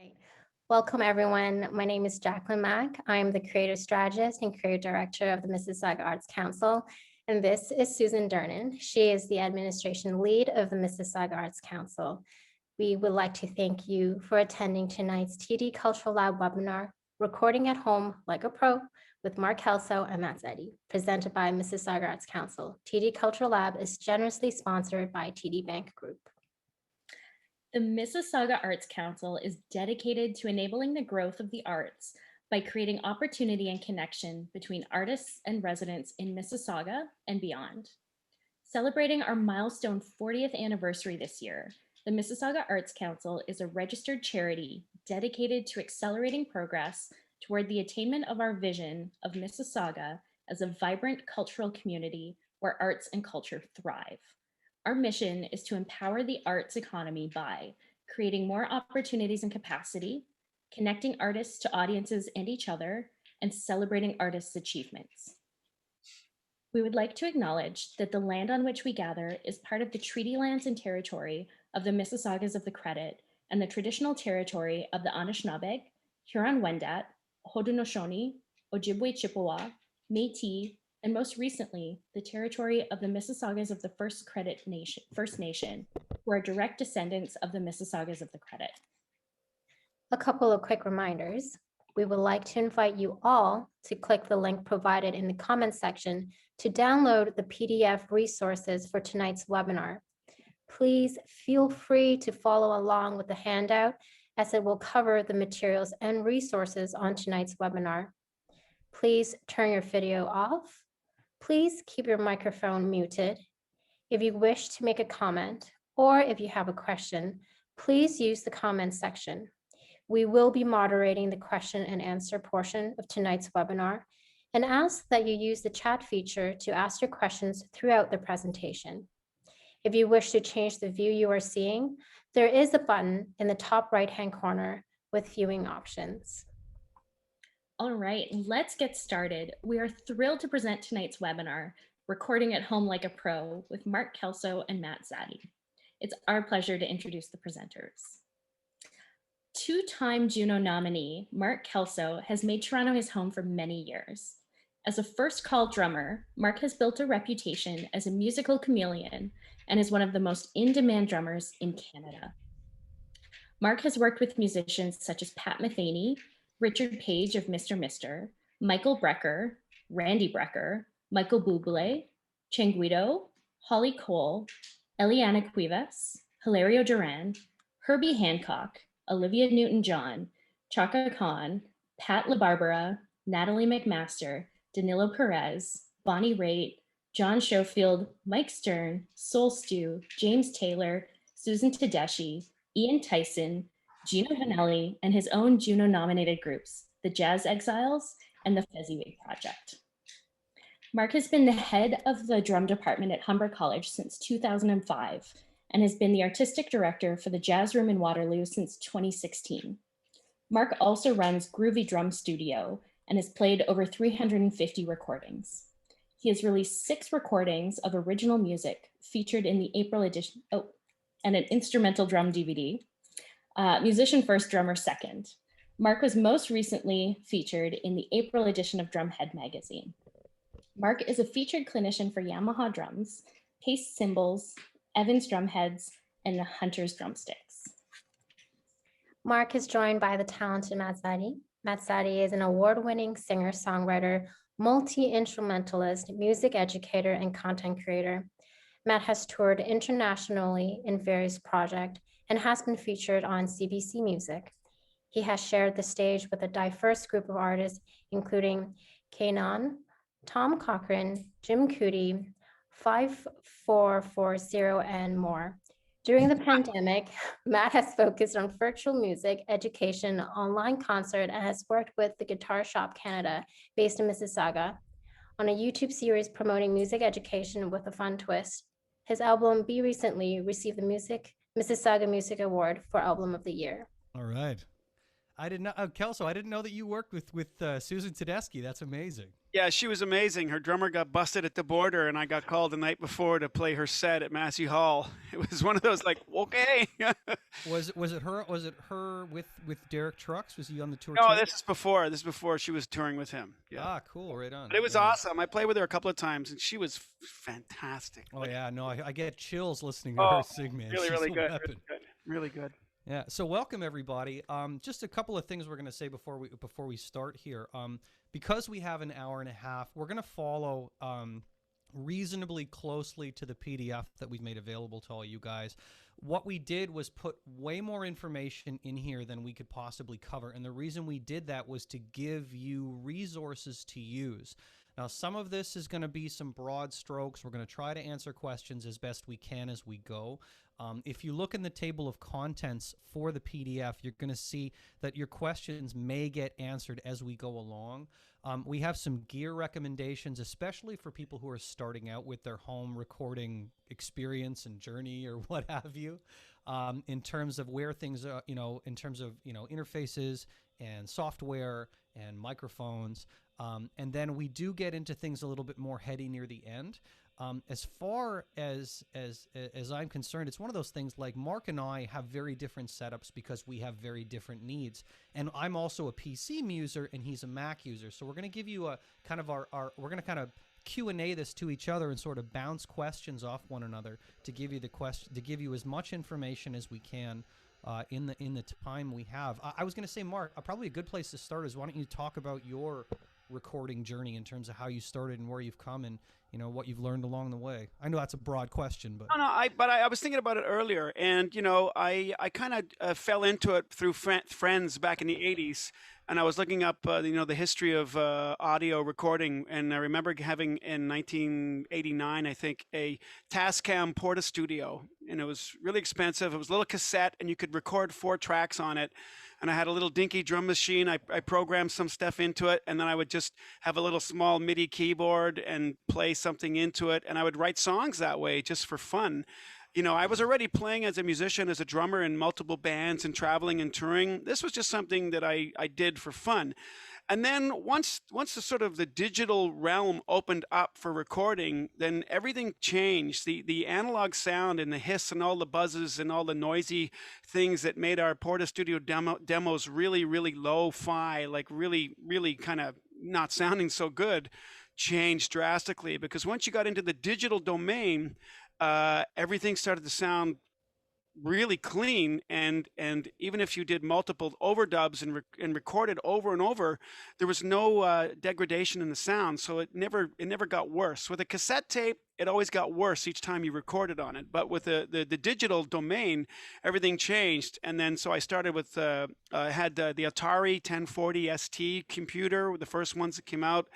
Right. Welcome, everyone. My name is Jacqueline Mack. I'm the creative strategist and creative director of the Mississauga Arts Council. And this is Susan Dernan. She is the administration lead of the Mississauga Arts Council. We would like to thank you for attending tonight's TD Cultural Lab webinar, Recording at Home Like a Pro, with Mark Kelso and Matt Zaddy, presented by Mississauga Arts Council. TD Cultural Lab is generously sponsored by TD Bank Group. The Mississauga Arts Council is dedicated to enabling the growth of the arts by creating opportunity and connection between artists and residents in Mississauga and beyond. Celebrating our milestone 40th anniversary this year, the Mississauga Arts Council is a registered charity dedicated to accelerating progress toward the attainment of our vision of Mississauga as a vibrant cultural community where arts and culture thrive. Our mission is to empower the arts economy by creating more opportunities and capacity, connecting artists to audiences and each other, and celebrating artists' achievements. We would like to acknowledge that the land on which we gather is part of the treaty lands and territory of the Mississaugas of the Credit and the traditional territory of the Anishinaabe, Huron-Wendat, Haudenosaunee, Ojibwe Chippewa, Métis, and most recently, the territory of the Mississaugas of the First Nation, who are direct descendants of the Mississaugas of the Credit. A couple of quick reminders. We would like to invite you all to click the link provided in the comments section to download the PDF resources for tonight's webinar. Please feel free to follow along with the handout as it will cover the materials and resources on tonight's webinar. Please turn your video off. Please keep your microphone muted. If you wish to make a comment or if you have a question, please use the comments section. We will be moderating the question and answer portion of tonight's webinar and ask that you use the chat feature to ask your questions throughout the presentation. If you wish to change the view you are seeing, there is a button in the top right-hand corner with viewing options. All right, let's get started. We are thrilled to present tonight's webinar, Recording at Home Like a Pro, with Mark Kelso and Matt Zaddy. It's our pleasure to introduce the presenters. Two-time Juno nominee, Mark Kelso has made Toronto his home for many years. As a first-call drummer, Mark has built a reputation as a musical chameleon and is one of the most in-demand drummers in Canada. Mark has worked with musicians such as Pat Metheny, Richard Page of Mr. Mister, Michael Brecker, Randy Brecker, Michael Bublé, Changuido, Holly Cole, Eliana Cuevas, Hilario Duran, Herbie Hancock, Olivia Newton-John, Chaka Khan, Pat LaBarbera, Natalie McMaster, Danilo Perez, Bonnie Raitt, John Schofield, Mike Stern, Soul Stew, James Taylor, Susan Tedeschi, Ian Tyson, Gino Vanelli, and his own Juno-nominated groups, the Jazz Exiles and the Fezziwig Project. Mark has been the head of the drum department at Humber College since 2005 and has been the artistic director for the Jazz Room in Waterloo since 2016. Mark also runs Groovy Drum Studio and has played over 350 recordings. He has released 6 recordings of original music featured in the April edition, and an instrumental drum DVD, Musician First, Drummer Second. Mark was most recently featured in the April edition of Drumhead magazine. Mark is a featured clinician for Yamaha drums, Pace cymbals, Evans drumheads, and the Hunter's drumsticks. Mark is joined by the talented Matt Zaddy. Matt Zaddy is an award-winning singer-songwriter, multi-instrumentalist, music educator, and content creator. Matt has toured internationally in various projects and has been featured on CBC Music. He has shared the stage with a diverse group of artists, including Kanan, Tom Cochran, Jim Cootie, 5440, and more. During the pandemic, Matt has focused on virtual music education, online concert, and has worked with the Guitar Shop Canada, based in Mississauga, on a YouTube series promoting music education with a fun twist. His album Be recently received the Mississauga Music Award for Album of the Year. All right. I didn't know, Kelso. I didn't know that you worked with Susan Tedeschi. That's amazing. Yeah, she was amazing. Her drummer got busted at the border, and I got called the night before to play her set at Massey Hall. It was one of those like, okay. Was it her with Derek Trucks? Was he on the tour No, too? this is before. This is before she was touring with him. Yeah, Ah, cool. Right on. but it was Right on. awesome. I played with her a couple of times, and she was fantastic. Oh Like, yeah, no, I get chills listening to her oh, sing, man. really, She's really a good. weapon. Really good. Really good. Yeah. So welcome everybody. Just a couple of things we're going to say before we start here. Because we have an hour and a half, we're going to follow reasonably closely to the PDF that we've made available to all you guys. What we did was put way more information in here than we could possibly cover, and the reason we did that was to give you resources to use. Now, some of this is going to be some broad strokes. We're going to try to answer questions as best we can as we go. If you look in the table of contents for the PDF, you're going to see that your questions may get answered as we go along. We have some gear recommendations, especially for people who are starting out with their home recording experience and journey or what have you, in terms of where things are, in terms of, interfaces and software and microphones. And then we do get into things a little bit more heady near the end. As far as I'm concerned, it's one of those things like Mark and I have very different setups because we have very different needs. And I'm also a PC user and he's a Mac user. So we're going to give you a kind of we're going to kind of Q&A this to each other and sort of bounce questions off one another to give you to give you as much information as we can in the time we have. I was going to say, Mark, probably a good place to start is why don't you talk about your recording journey in terms of how you started and where you've come and what you've learned along the way. I know that's a broad question, but No, I was thinking about it earlier, and I kind of fell into it through friends back in the '80s, and I was looking up the history of audio recording, and I remember having in 1989, I think, a Tascam Porta Studio, and it was really expensive. It was a little cassette, and you could record 4 tracks on it. And I had a little dinky drum machine. I programmed some stuff into it, and then I would just have a little small MIDI keyboard and play something into it. And I would write songs that way just for fun. I was already playing as a musician, as a drummer in multiple bands and traveling and touring. This was just something that I did for fun. And then once the sort of the digital realm opened up for recording, then everything changed. The analog sound and the hiss and all the buzzes and all the noisy things that made our Porta Studio demos really, really lo-fi, like really, really kind of not sounding so good, changed drastically. Because once you got into the digital domain, everything started to sound really clean, and even if you did multiple overdubs and recorded over and over, there was no degradation in the sound, so it never got worse. With a cassette tape, it always got worse each time you recorded on it, but with the digital domain, everything changed. And then so I started with I had the Atari 1040 ST computer, the first ones that came out.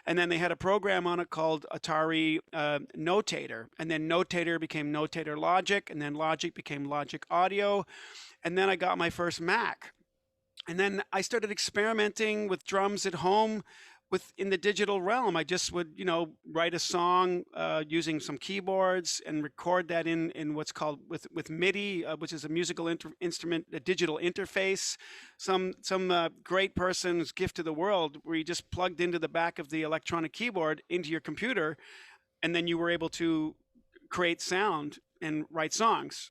And then they had a program on it called Atari Notator. And then Notator became Notator Logic. And then Logic became Logic Audio. And then I got my first Mac. And then I started experimenting with drums at home in the digital realm. I just would, write a song using some keyboards and record that in what's called with MIDI, which is a musical instrument, a digital interface. Some great person's gift to the world, where you just plugged into the back of the electronic keyboard into your computer, and then you were able to create sound and write songs.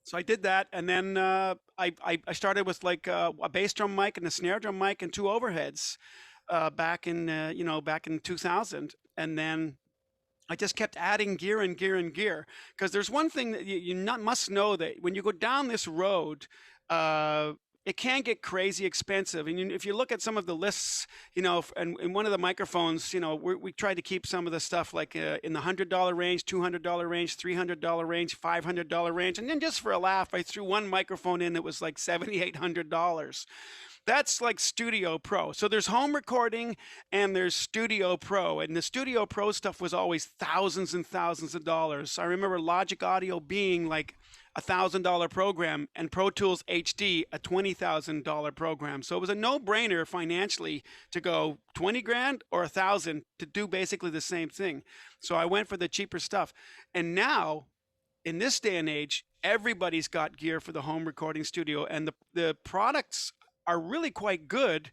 So I did that, and then I started with like a bass drum mic and a snare drum mic and 2 overheads. Back in 2000, and then I just kept adding gear and gear and gear, because there's one thing that you must know, that when you go down this road, it can get crazy expensive. And if you look at some of the lists, and in one of the microphones, we tried to keep some of the stuff like in the $100 range, $200 range, $300 range, $500 range, and then just for a laugh, I threw one microphone in that was like $700-800. That's like Studio Pro. So there's home recording and there's Studio Pro. And the Studio Pro stuff was always thousands and thousands of dollars. I remember Logic Audio being like $1,000 program, and Pro Tools HD a $20,000 program. So it was a no-brainer financially to go 20 grand or 1,000 to do basically the same thing. So I went for the cheaper stuff. And now, in this day and age, everybody's got gear for the home recording studio, and the products are really quite good.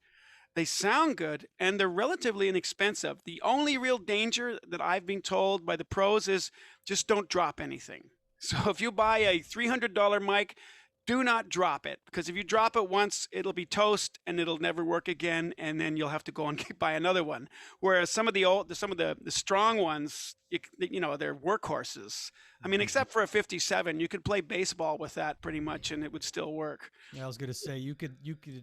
They sound good, and they're relatively inexpensive. The only real danger that I've been told by the pros is just don't drop anything. So if you buy a $300 mic, do not drop it, because if you drop it once, it'll be toast and it'll never work again, and then you'll have to go and buy another one. Whereas some of the strong ones, they're workhorses. I mean, except for a 57, you could play baseball with that pretty much, and it would still work. Yeah, I was gonna say you could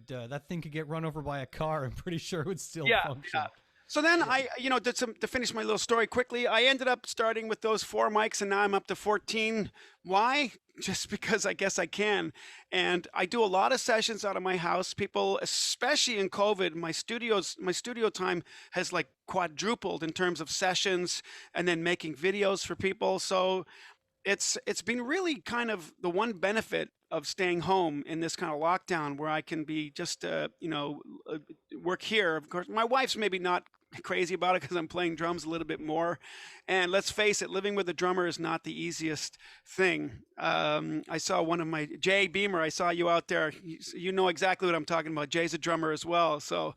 that thing could get run over by a car. I'm pretty sure it would still function. Yeah. So then to finish my little story quickly, I ended up starting with those 4 mics, and now I'm up to 14. Why? Just because I guess I can. And I do a lot of sessions out of my house. People, especially in COVID, my studio time has like quadrupled in terms of sessions and then making videos for people. So it's been really kind of the one benefit of staying home in this kind of lockdown, where I can be just work here. Of course, my wife's maybe not crazy about it because I'm playing drums a little bit more. And let's face it, living with a drummer is not the easiest thing. I saw one of my Jay Beamer. I saw you out there. You know exactly what I'm talking about. Jay's a drummer as well. So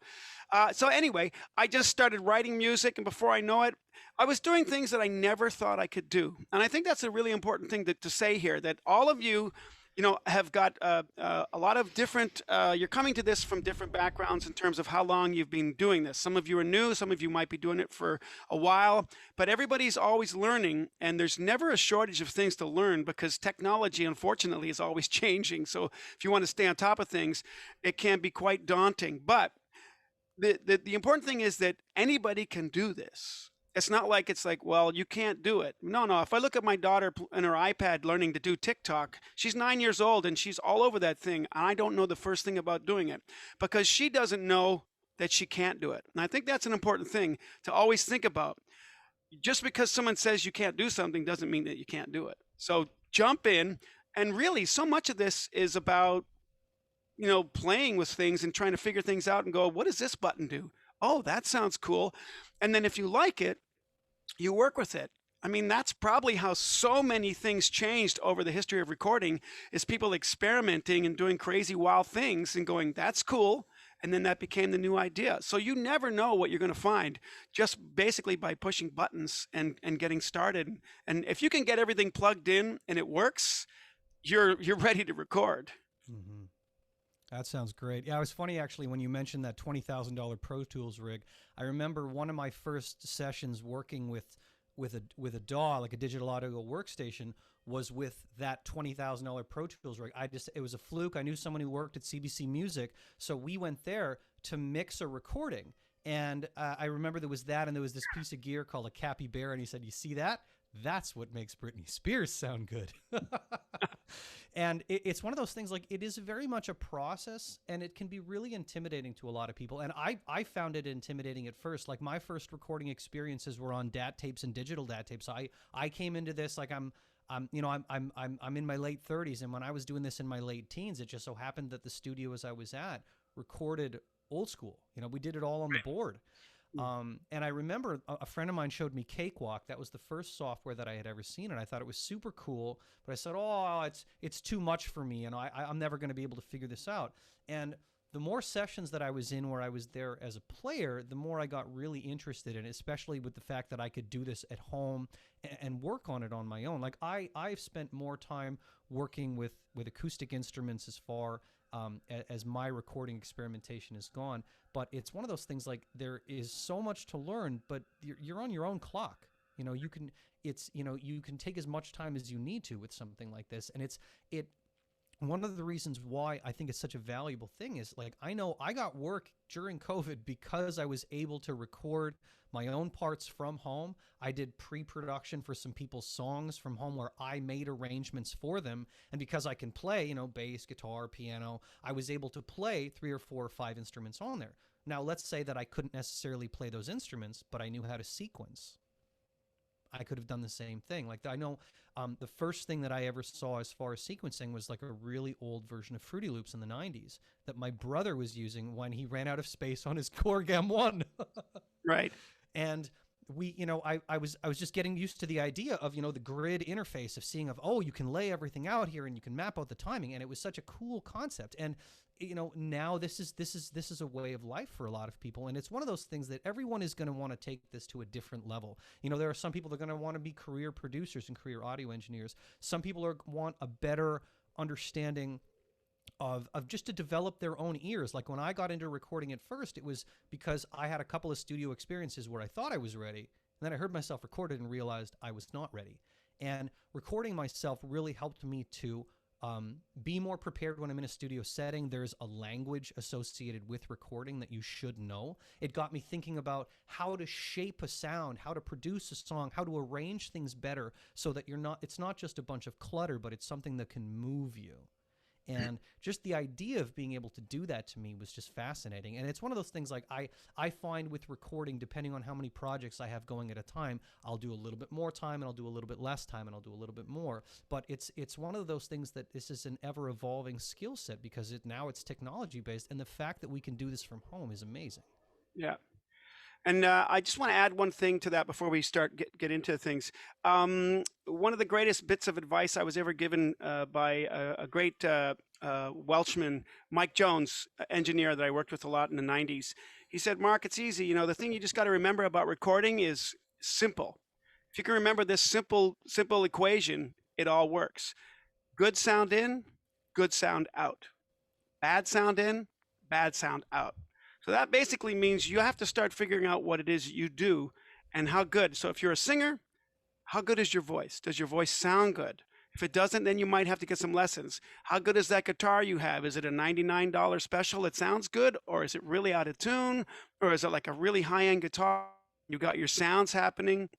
anyway, I just started writing music, and before I know it, I was doing things that I never thought I could do. And I think that's a really important thing to say here, that all of you, have got a lot of different, you're coming to this from different backgrounds in terms of how long you've been doing this. Some of you are new, some of you might be doing it for a while, but everybody's always learning, and there's never a shortage of things to learn, because technology, unfortunately, is always changing. So if you want to stay on top of things, it can be quite daunting. But the important thing is that anybody can do this. It's not like it's like, well, you can't do it. No. If I look at my daughter and her iPad learning to do TikTok, she's 9 years old and she's all over that thing. And I don't know the first thing about doing it, because she doesn't know that she can't do it. And I think that's an important thing to always think about. Just because someone says you can't do something doesn't mean that you can't do it. So jump in. And really, so much of this is about, playing with things and trying to figure things out and go, what does this button do? Oh, that sounds cool. And then if you like it, you work with it. I mean, that's probably how so many things changed over the history of recording, is people experimenting and doing crazy, wild things and going, that's cool. And then that became the new idea. So you never know what you're going to find just basically by pushing buttons and getting started. And if you can get everything plugged in and it works, you're ready to record. Mm-hmm. That sounds great. Yeah, it was funny actually when you mentioned that $20,000 Pro Tools rig. I remember one of my first sessions working with a DAW, like a digital audio workstation, was with that $20,000 Pro Tools rig. It was a fluke. I knew someone who worked at CBC Music, so we went there to mix a recording. And I remember there was that, and there was this piece of gear called a capybara, and he said, "You see that? That's what makes Britney Spears sound good." And it's one of those things, like, it is very much a process, and it can be really intimidating to a lot of people. And I found it intimidating at first. Like, my first recording experiences were on DAT tapes and digital DAT tapes. I came into this like I'm in my late 30s, and when I was doing this in my late teens, it just so happened that the studio as I was at recorded old school. We did it all on the board. And I remember a friend of mine showed me Cakewalk. That was the first software that I had ever seen, and I thought it was super cool. But I said, "Oh, it's too much for me, and I'm never going to be able to figure this out." And the more sessions that I was in where I was there as a player, the more I got really interested in it, especially with the fact that I could do this at home and work on it on my own. Like, I've spent more time working with acoustic instruments as far as my recording experimentation has gone. But it's one of those things, like, there is so much to learn, but you're on your own clock. You can take as much time as you need to with something like this. And one of the reasons why I think it's such a valuable thing is, like, I know I got work during COVID because I was able to record my own parts from home. I did pre-production for some people's songs from home where I made arrangements for them. And because I can play, bass, guitar, piano, I was able to play 3 or 4 or 5 instruments on there. Now, let's say that I couldn't necessarily play those instruments, but I knew how to sequence. I could have done the same thing. Like, I know the first thing that I ever saw as far as sequencing was like a really old version of Fruity Loops in the 90s that my brother was using when he ran out of space on his Korg M1. Right. And I was just getting used to the idea of, the grid interface of seeing of, oh, you can lay everything out here and you can map out the timing. And it was such a cool concept. And, now this is a way of life for a lot of people. And it's one of those things that everyone is going to want to take this to a different level. There are some people that are going to want to be career producers and career audio engineers. Some people want a better understanding of just to develop their own ears. Like when I got into recording at first, it was because I had a couple of studio experiences where I thought I was ready, and then I heard myself recorded and realized I was not ready. And recording myself really helped me to be more prepared when I'm in a studio setting. There's a language associated with recording that you should know. It got me thinking about how to shape a sound, how to produce a song, how to arrange things better so that it's not just a bunch of clutter, but it's something that can move you. And just the idea of being able to do that to me was just fascinating. And it's one of those things like I find with recording, depending on how many projects I have going at a time, I'll do a little bit more time and I'll do a little bit less time and I'll do a little bit more. But it's one of those things that this is an ever evolving skill set because now it's technology based. And the fact that we can do this from home is amazing. Yeah. And I just want to add one thing to that before we start get into things. One of the greatest bits of advice I was ever given by a great Welshman, Mike Jones, engineer that I worked with a lot in the 90s. He said, Mark, it's easy. The thing you just got to remember about recording is simple. If you can remember this simple equation, it all works. Good sound in, good sound out. Bad sound in, bad sound out. So that basically means you have to start figuring out what it is you do and how good. So if you're a singer, how good is your voice? Does your voice sound good? If it doesn't, then you might have to get some lessons. How good is that guitar you have? Is it a $99 special that sounds good? Or is it really out of tune? Or is it like a really high-end guitar? You got your sounds happening.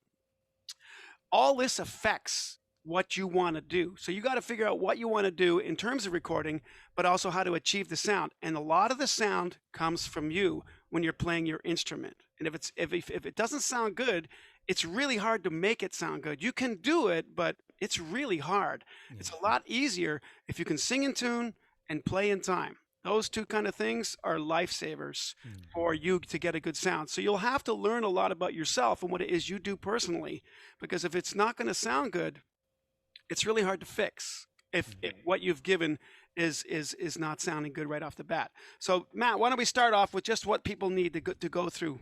All this affects what you want to do. So you got to figure out what you want to do in terms of recording, but also how to achieve the sound. And a lot of the sound comes from you when you're playing your instrument. And if it doesn't sound good, it's really hard to make it sound good. You can do it, but it's really hard. Yeah. It's a lot easier if you can sing in tune and play in time. Those two kind of things are lifesavers for you to get a good sound. So you'll have to learn a lot about yourself and what it is you do personally, because if it's not going to sound good, it's really hard to fix if what you've given is not sounding good right off the bat. So Matt, why don't we start off with just what people need to go through,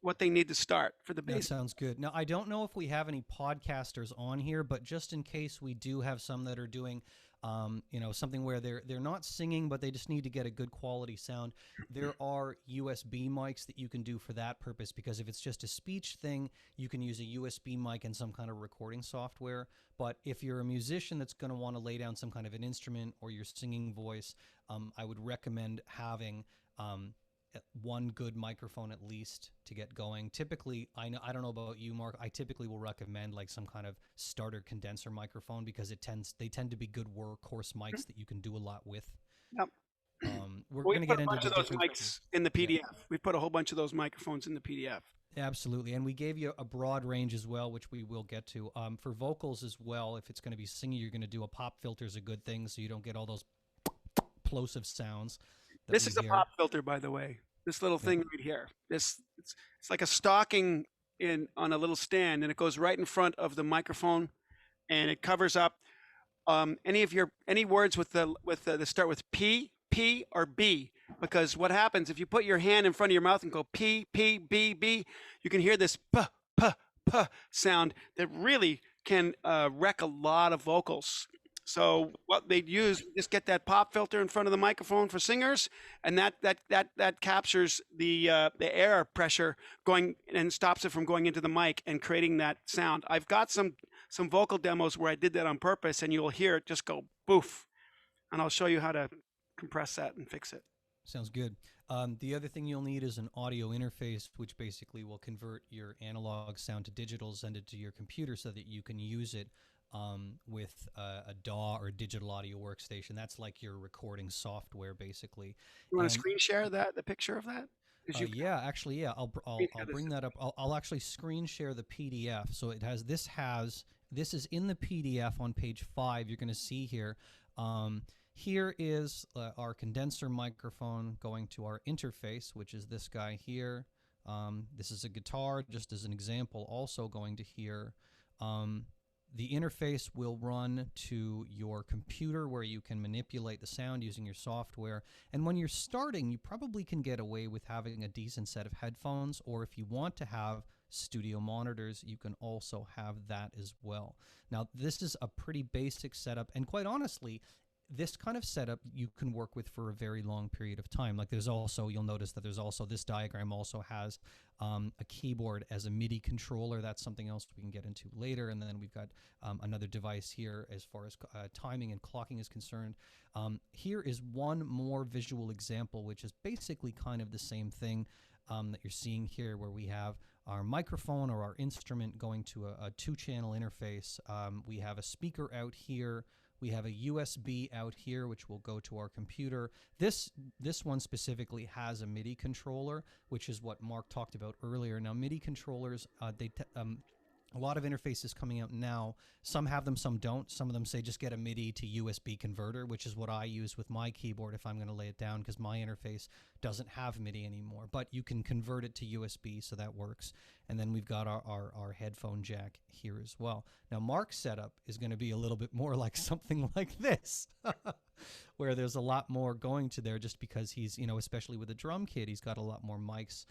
what they need to start for the basics. That sounds good. Now, I don't know if we have any podcasters on here, but just in case we do have some that are doing something where they're not singing, but they just need to get a good quality sound. There are USB mics that you can do for that purpose, because if it's just a speech thing, you can use a USB mic and some kind of recording software. But if you're a musician that's going to want to lay down some kind of an instrument or your singing voice, I would recommend having one good microphone at least to get going. Typically, I don't know about you, Mark, I typically will recommend like some kind of starter condenser microphone, because they tend to be good workhorse mics that you can do a lot with. Yep. We're going to get into those mics in the PDF. Yeah. We put a whole bunch of those microphones in the PDF. Absolutely. And we gave you a broad range as well, which we will get to. For vocals as well, if it's going to be singing, you're going to do a pop filter is a good thing, so you don't get all those plosive sounds. This is a pop filter, by the way. This little thing right here. It's like a stocking on a little stand, and it goes right in front of the microphone, and it covers up any words that start with P, or B. Because what happens if you put your hand in front of your mouth and go P, P, B, B, you can hear this P, P, P sound that really can wreck a lot of vocals. So what they'd use, just get that pop filter in front of the microphone for singers, and that captures the air pressure going and stops it from going into the mic and creating that sound. I've got some vocal demos where I did that on purpose, and you'll hear it just go boof, and I'll show you how to compress that and fix it. Sounds good. The other thing you'll need is an audio interface, which basically will convert your analog sound to digital, send it to your computer so that you can use it with a DAW or digital audio workstation. That's like your recording software, basically. You want to screen share the picture of that? Yeah, actually, yeah. I'll bring that up. I'll actually screen share the PDF. So this is in the PDF on page 5. You're going to see here. Here is our condenser microphone going to our interface, which is this guy here. This is a guitar, just as an example, also going to here. The interface will run to your computer where you can manipulate the sound using your software. And when you're starting, you probably can get away with having a decent set of headphones, or if you want to have studio monitors, you can also have that as well. Now, this is a pretty basic setup, and quite honestly, this kind of setup you can work with for a very long period of time. Like there's also, you'll notice that there's also, this diagram also has a keyboard as a MIDI controller. That's something else we can get into later. And then we've got another device here as far as timing and clocking is concerned. Here is one more visual example, which is basically kind of the same thing that you're seeing here, where we have our microphone or our instrument going to a two-channel interface. We have a speaker out here. We have a USB out here, which will go to our computer. This one specifically has a MIDI controller, which is what Mark talked about earlier. Now, MIDI controllers, a lot of interfaces coming out now. Some have them, some don't. Some of them say just get a MIDI to USB converter, which is what I use with my keyboard if I'm going to lay it down, because my interface doesn't have MIDI anymore. But you can convert it to USB, so that works. And then we've got our headphone jack here as well. Now, Mark's setup is going to be a little bit more like something like this, where there's a lot more going to there, just because he's, especially with a drum kit, he's got a lot more mics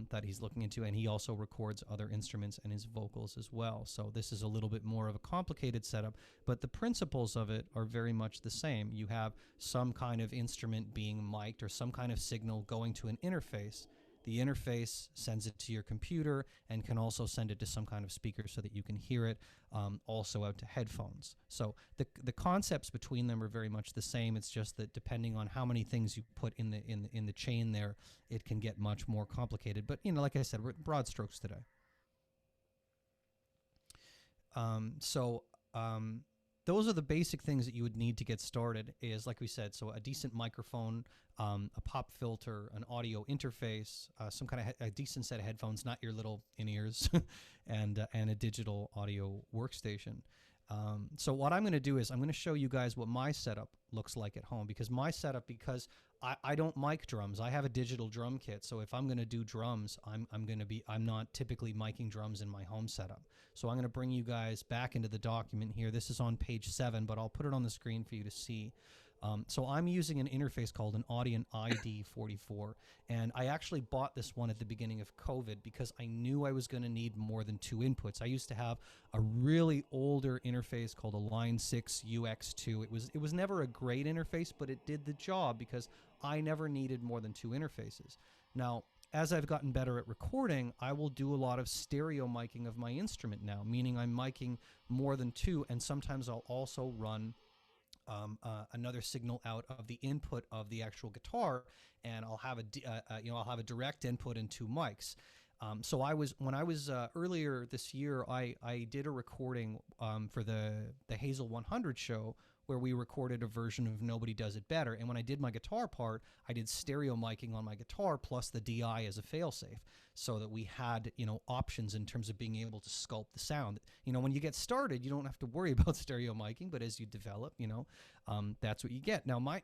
that he's looking into, and he also records other instruments and his vocals as well. So this is a little bit more of a complicated setup, but the principles of it are very much the same. You have some kind of instrument being mic'd or some kind of signal going to an interface. The interface sends it to your computer and can also send it to some kind of speaker so that you can hear it, also out to headphones. So the concepts between them are very much the same. It's just that depending on how many things you put in the chain there, it can get much more complicated. But like I said, we're broad strokes today. Those are the basic things that you would need to get started, is like we said, so a decent microphone, a pop filter, an audio interface, some kind of a decent set of headphones, not your little in-ears, and a digital audio workstation. So what I'm going to do is I'm going to show you guys what my setup looks like at home, because I don't mic drums. I have a digital drum kit. So if I'm going to do drums, I'm not typically miking drums in my home setup. So I'm going to bring you guys back into the document here. This is on page 7, but I'll put it on the screen for you to see. So I'm using an interface called an Audient ID44, and I actually bought this one at the beginning of COVID because I knew I was going to need more than 2 inputs. I used to have a really older interface called a Line 6 UX2. It was never a great interface, but it did the job because I never needed more than 2 interfaces. Now, as I've gotten better at recording, I will do a lot of stereo miking of my instrument now, meaning I'm miking more than 2, and sometimes I'll also run another signal out of the input of the actual guitar, and I'll have a direct input and 2 mics. So when I was earlier this year, I did a recording for the Hazel 100 show, where we recorded a version of Nobody Does It Better. And when I did my guitar part, I did stereo miking on my guitar plus the DI as a failsafe, so that we had, options in terms of being able to sculpt the sound. When you get started, you don't have to worry about stereo miking, but as you develop, that's what you get. Now, my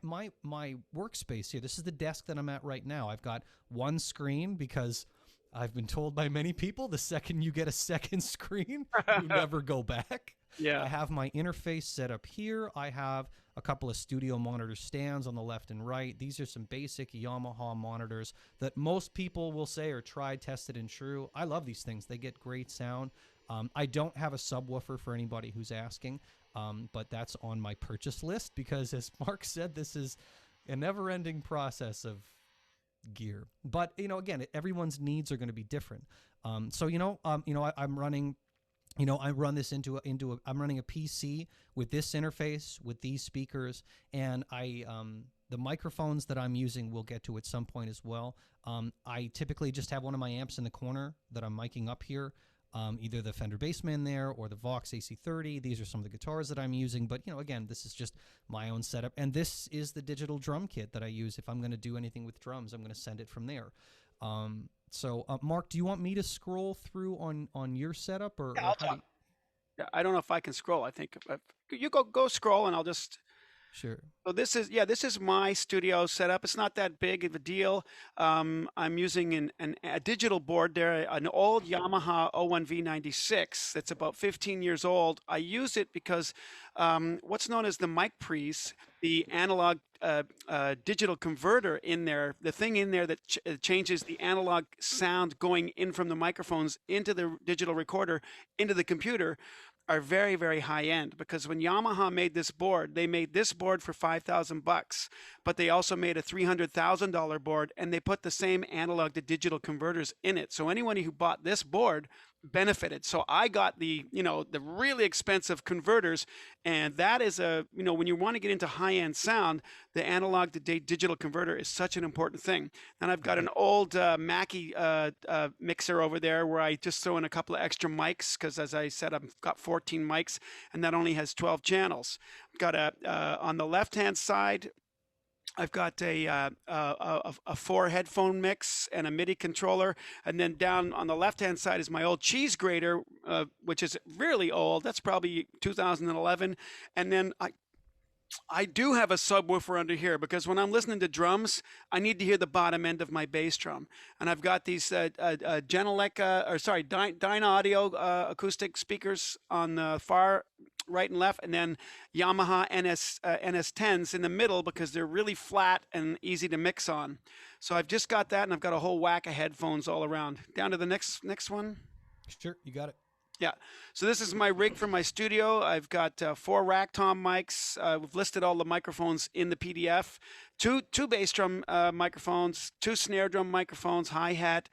workspace here, this is the desk that I'm at right now. I've got one screen because I've been told by many people the second you get a second screen, you never go back. Yeah. I have my interface set up here. I have a couple of studio monitor stands on the left and right. These are some basic Yamaha monitors that most people will say are tried, tested, and true. I love these things. They get great sound. I don't have a subwoofer for anybody who's asking, but that's on my purchase list because, as Mark said, this is a never-ending process of gear. But, again, everyone's needs are going to be different. I'm running... I run this I'm running a PC with this interface, with these speakers, and the microphones that I'm using we'll get to at some point as well. I typically just have one of my amps in the corner that I'm miking up here, either the Fender Bassman there or the Vox AC30. These are some of the guitars that I'm using, but again, this is just my own setup, and this is the digital drum kit that I use. If I'm going to do anything with drums, I'm going to send it from there. So, Mark, do you want me to scroll through on your setup, or Yeah, I don't know if I can scroll. I think you go scroll, and I'll just. Sure. So this is my studio setup. It's not that big of a deal. I'm using a digital board there, an old Yamaha 01V96 that's about 15 years old. I use it because what's known as the mic pre's, the analog digital converter in there, the thing in there that changes the analog sound going in from the microphones into the digital recorder into the computer, are very, very high end, because when Yamaha made this board, they made this board for $5,000, but they also made a $300,000 board, and they put the same analog to digital converters in it. So anyone who bought this board benefited. So I got the really expensive converters, and that is when you want to get into high end sound, the analog to digital converter is such an important thing. And I've got an old Mackie mixer over there where I just throw in a couple of extra mics, because as I said, I've got 14 mics, and that only has 12 channels. I've got on the left hand side, I've got a 4 headphone mix and a MIDI controller, and then down on the left-hand side is my old cheese grater, which is really old. That's probably 2011. And then I do have a subwoofer under here, because when I'm listening to drums, I need to hear the bottom end of my bass drum. And I've got these Genelec, Dynaudio acoustic speakers on the far right and left, and then Yamaha NS10s in the middle, because they're really flat and easy to mix on. So I've just got that, and I've got a whole whack of headphones all around. Down to the next one. Sure, you got it. Yeah. So this is my rig for my studio. I've got 4 rack tom mics. We've listed all the microphones in the PDF. Two bass drum microphones, 2 snare drum microphones, hi-hat,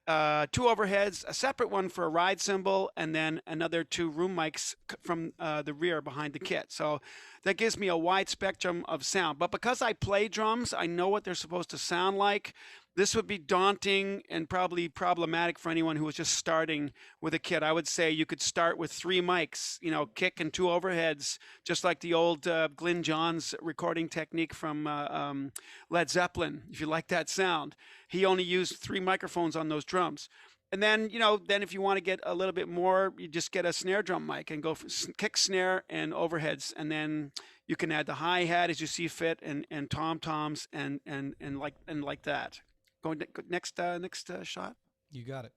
2 overheads, a separate one for a ride cymbal, and then another 2 room mics from the rear behind the kit. So that gives me a wide spectrum of sound. But because I play drums, I know what they're supposed to sound like. This would be daunting and probably problematic for anyone who was just starting with a kit. I would say you could start with 3 mics, kick and 2 overheads, just like the old Glyn Johns recording technique from Led Zeppelin, if you like that sound. He only used 3 microphones on those drums. And then, then if you want to get a little bit more, you just get a snare drum mic and go for kick, snare, and overheads. And then you can add the hi-hat as you see fit, and tom-toms and like that. Going next shot. You got it.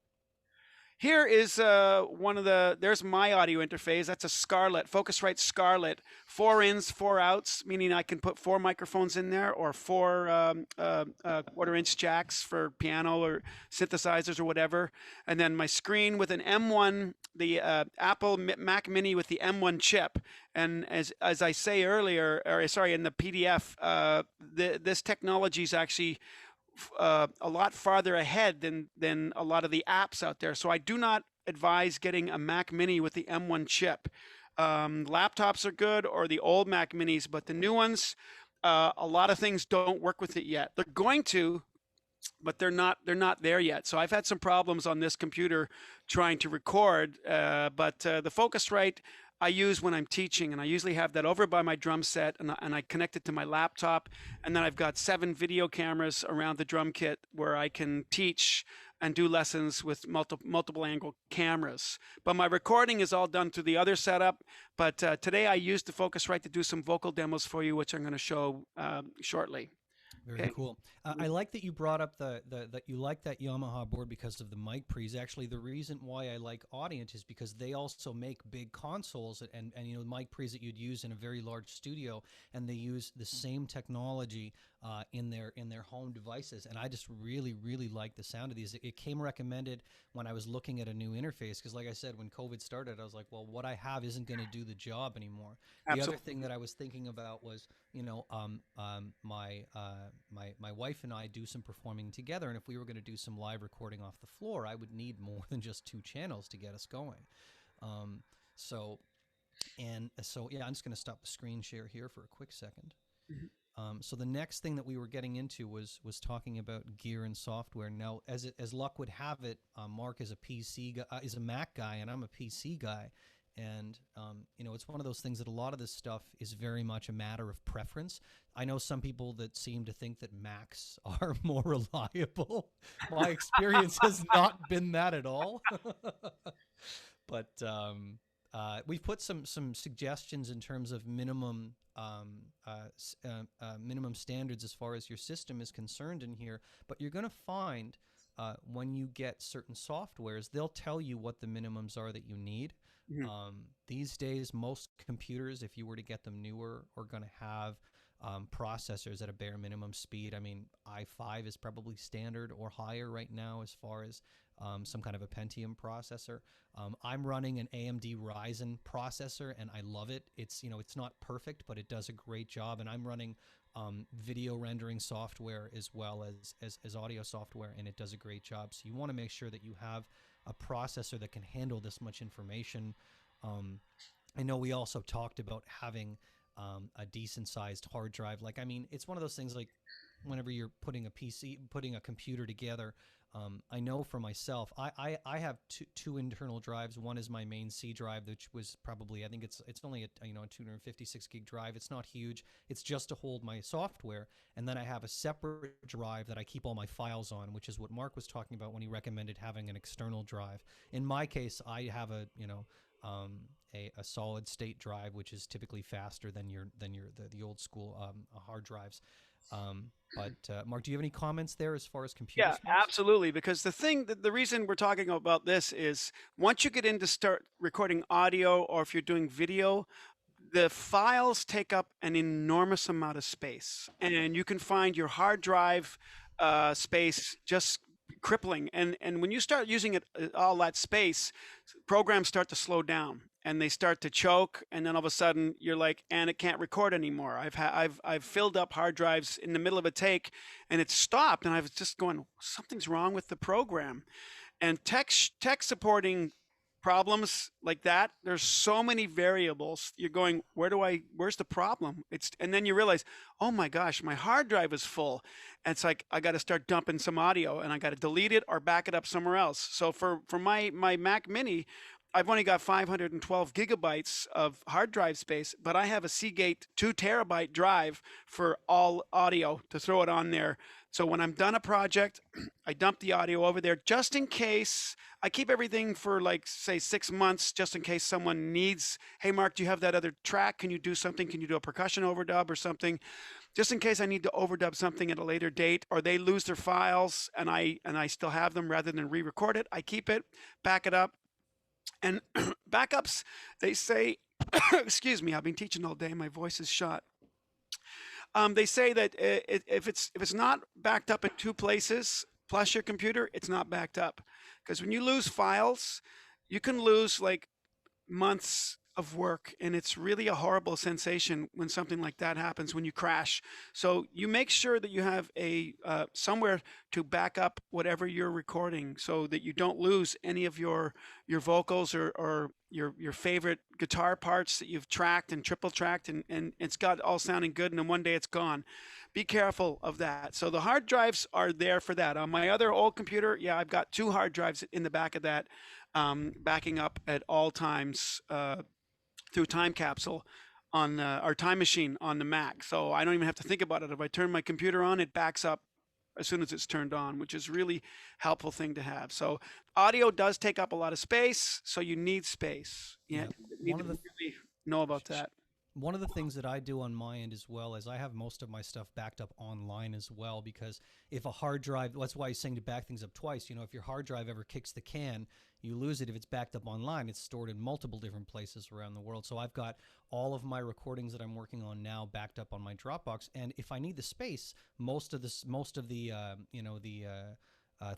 Here is there's my audio interface. That's a Scarlett, Focusrite Scarlett, 4 ins, 4 outs, meaning I can put 4 microphones in there, or 4 quarter-inch jacks for piano or synthesizers or whatever. And then my screen with an M1, the Apple Mac Mini with the M1 chip. And as I say earlier, in the PDF, this technology is actually a lot farther ahead than a lot of the apps out there. So I do not advise getting a Mac Mini with the M1 chip. Laptops are good, or the old Mac Minis, but the new ones, a lot of things don't work with it yet. They're going to, but they're not there yet. So I've had some problems on this computer trying to record, but the Focusrite I use when I'm teaching, and I usually have that over by my drum set, and I connect it to my laptop, and then I've got 7 video cameras around the drum kit where I can teach and do lessons with multiple angle cameras. But my recording is all done through the other setup. But today I used the Focusrite to do some vocal demos for you, which I'm going to show shortly. Very cool. I like that you brought up that you like that Yamaha board because of the mic pre's. Actually, the reason why I like Audient is because they also make big consoles and mic pre's that you'd use in a very large studio, and they use the same technology in their home devices. And I just really like the sound of these. It came recommended when I was looking at a new interface, because like I said, when COVID started, I was like, well, what I have isn't going to do the job anymore. Absolutely. The other thing that I was thinking about was, my wife and I do some performing together, and if we were going to do some live recording off the floor, I would need more than just 2 channels to get us going. So I'm just going to stop the screen share here for a quick second. So the next thing that we were getting into was talking about gear and software. Now, as luck would have it, Mark is a PC guy, is a Mac guy, and I'm a PC guy. And, it's one of those things that a lot of this stuff is very much a matter of preference. I know some people that seem to think that Macs are more reliable. My experience has not been that at all. But we've put some suggestions in terms of minimum minimum standards as far as your system is concerned in here, but you're going to find when you get certain softwares, they'll tell you what the minimums are that you need. Mhm. These days, most computers, if you were to get them newer, are going to have processors at a bare minimum speed. I mean, i5 is probably standard or higher right now as far as some kind of a Pentium processor. I'm running an AMD Ryzen processor, and I love it. It's it's not perfect, but it does a great job. And I'm running video rendering software as well as audio software, and it does a great job. So you want to make sure that you have a processor that can handle this much information. I know we also talked about having a decent sized hard drive. Like, I mean, it's one of those things like whenever you're putting a computer together, I know for myself, I have two internal drives. One is my main C drive, which was probably, I think it's only a 256 gig drive. It's not huge. It's just to hold my software. And then I have a separate drive that I keep all my files on, which is what Mark was talking about when he recommended having an external drive. In my case, I have a solid state drive, which is typically faster than the old school hard drives. But Mark, do you have any comments there as far as computer Yeah, specs? absolutely. Because the reason we're talking about this is once you get into start recording audio, or if you're doing video, the files take up an enormous amount of space, and you can find your hard drive space just crippling. And when you start using it all that space, programs start to slow down and they start to choke, and then all of a sudden you're like, and it can't record anymore. I've filled up hard drives in the middle of a take, and it stopped, and I was just going, something's wrong with the program. And tech supporting problems like that, there's so many variables. You're going, where's the problem? And then you realize, oh my gosh, my hard drive is full. And it's like, I got to start dumping some audio, and I got to delete it or back it up somewhere else. So for my Mac Mini, I've only got 512 gigabytes of hard drive space, but I have a Seagate 2 terabyte drive for all audio to throw it on there. So when I'm done a project, I dump the audio over there just in case. I keep everything for like, say, 6 months, just in case someone needs, hey, Mark, do you have that other track? Can you do something? Can you do a percussion overdub or something? Just in case I need to overdub something at a later date, or they lose their files and I still have them rather than re-record it. I keep it, back it up. And backups, they say, excuse me, I've been teaching all day. My voice is shot. They say that if it's not backed up in two places plus your computer, it's not backed up. Because when you lose files, you can lose like months of work, and it's really a horrible sensation when something like that happens, when you crash. So you make sure that you have a somewhere to back up whatever you're recording, so that you don't lose any of your vocals or your favorite guitar parts that you've tracked and triple tracked, and it's got all sounding good, and then one day it's gone. Be careful of that. So the hard drives are there for that. On my other old computer, yeah, I've got 2 hard drives in the back of that, backing up at all times through Time Capsule on our Time Machine on the Mac. So I don't even have to think about it. If I turn my computer on, it backs up as soon as it's turned on, which is really helpful thing to have. So audio does take up a lot of space, so you need space. Yeah, you need to really know about that. One of the things that I do on my end as well is I have most of my stuff backed up online as well, because if a hard drive, that's why I'm saying to back things up twice. If your hard drive ever kicks the can, you lose it. If it's backed up online, it's stored in multiple different places around the world. So I've got all of my recordings that I'm working on now backed up on my Dropbox. And if I need the space, most of the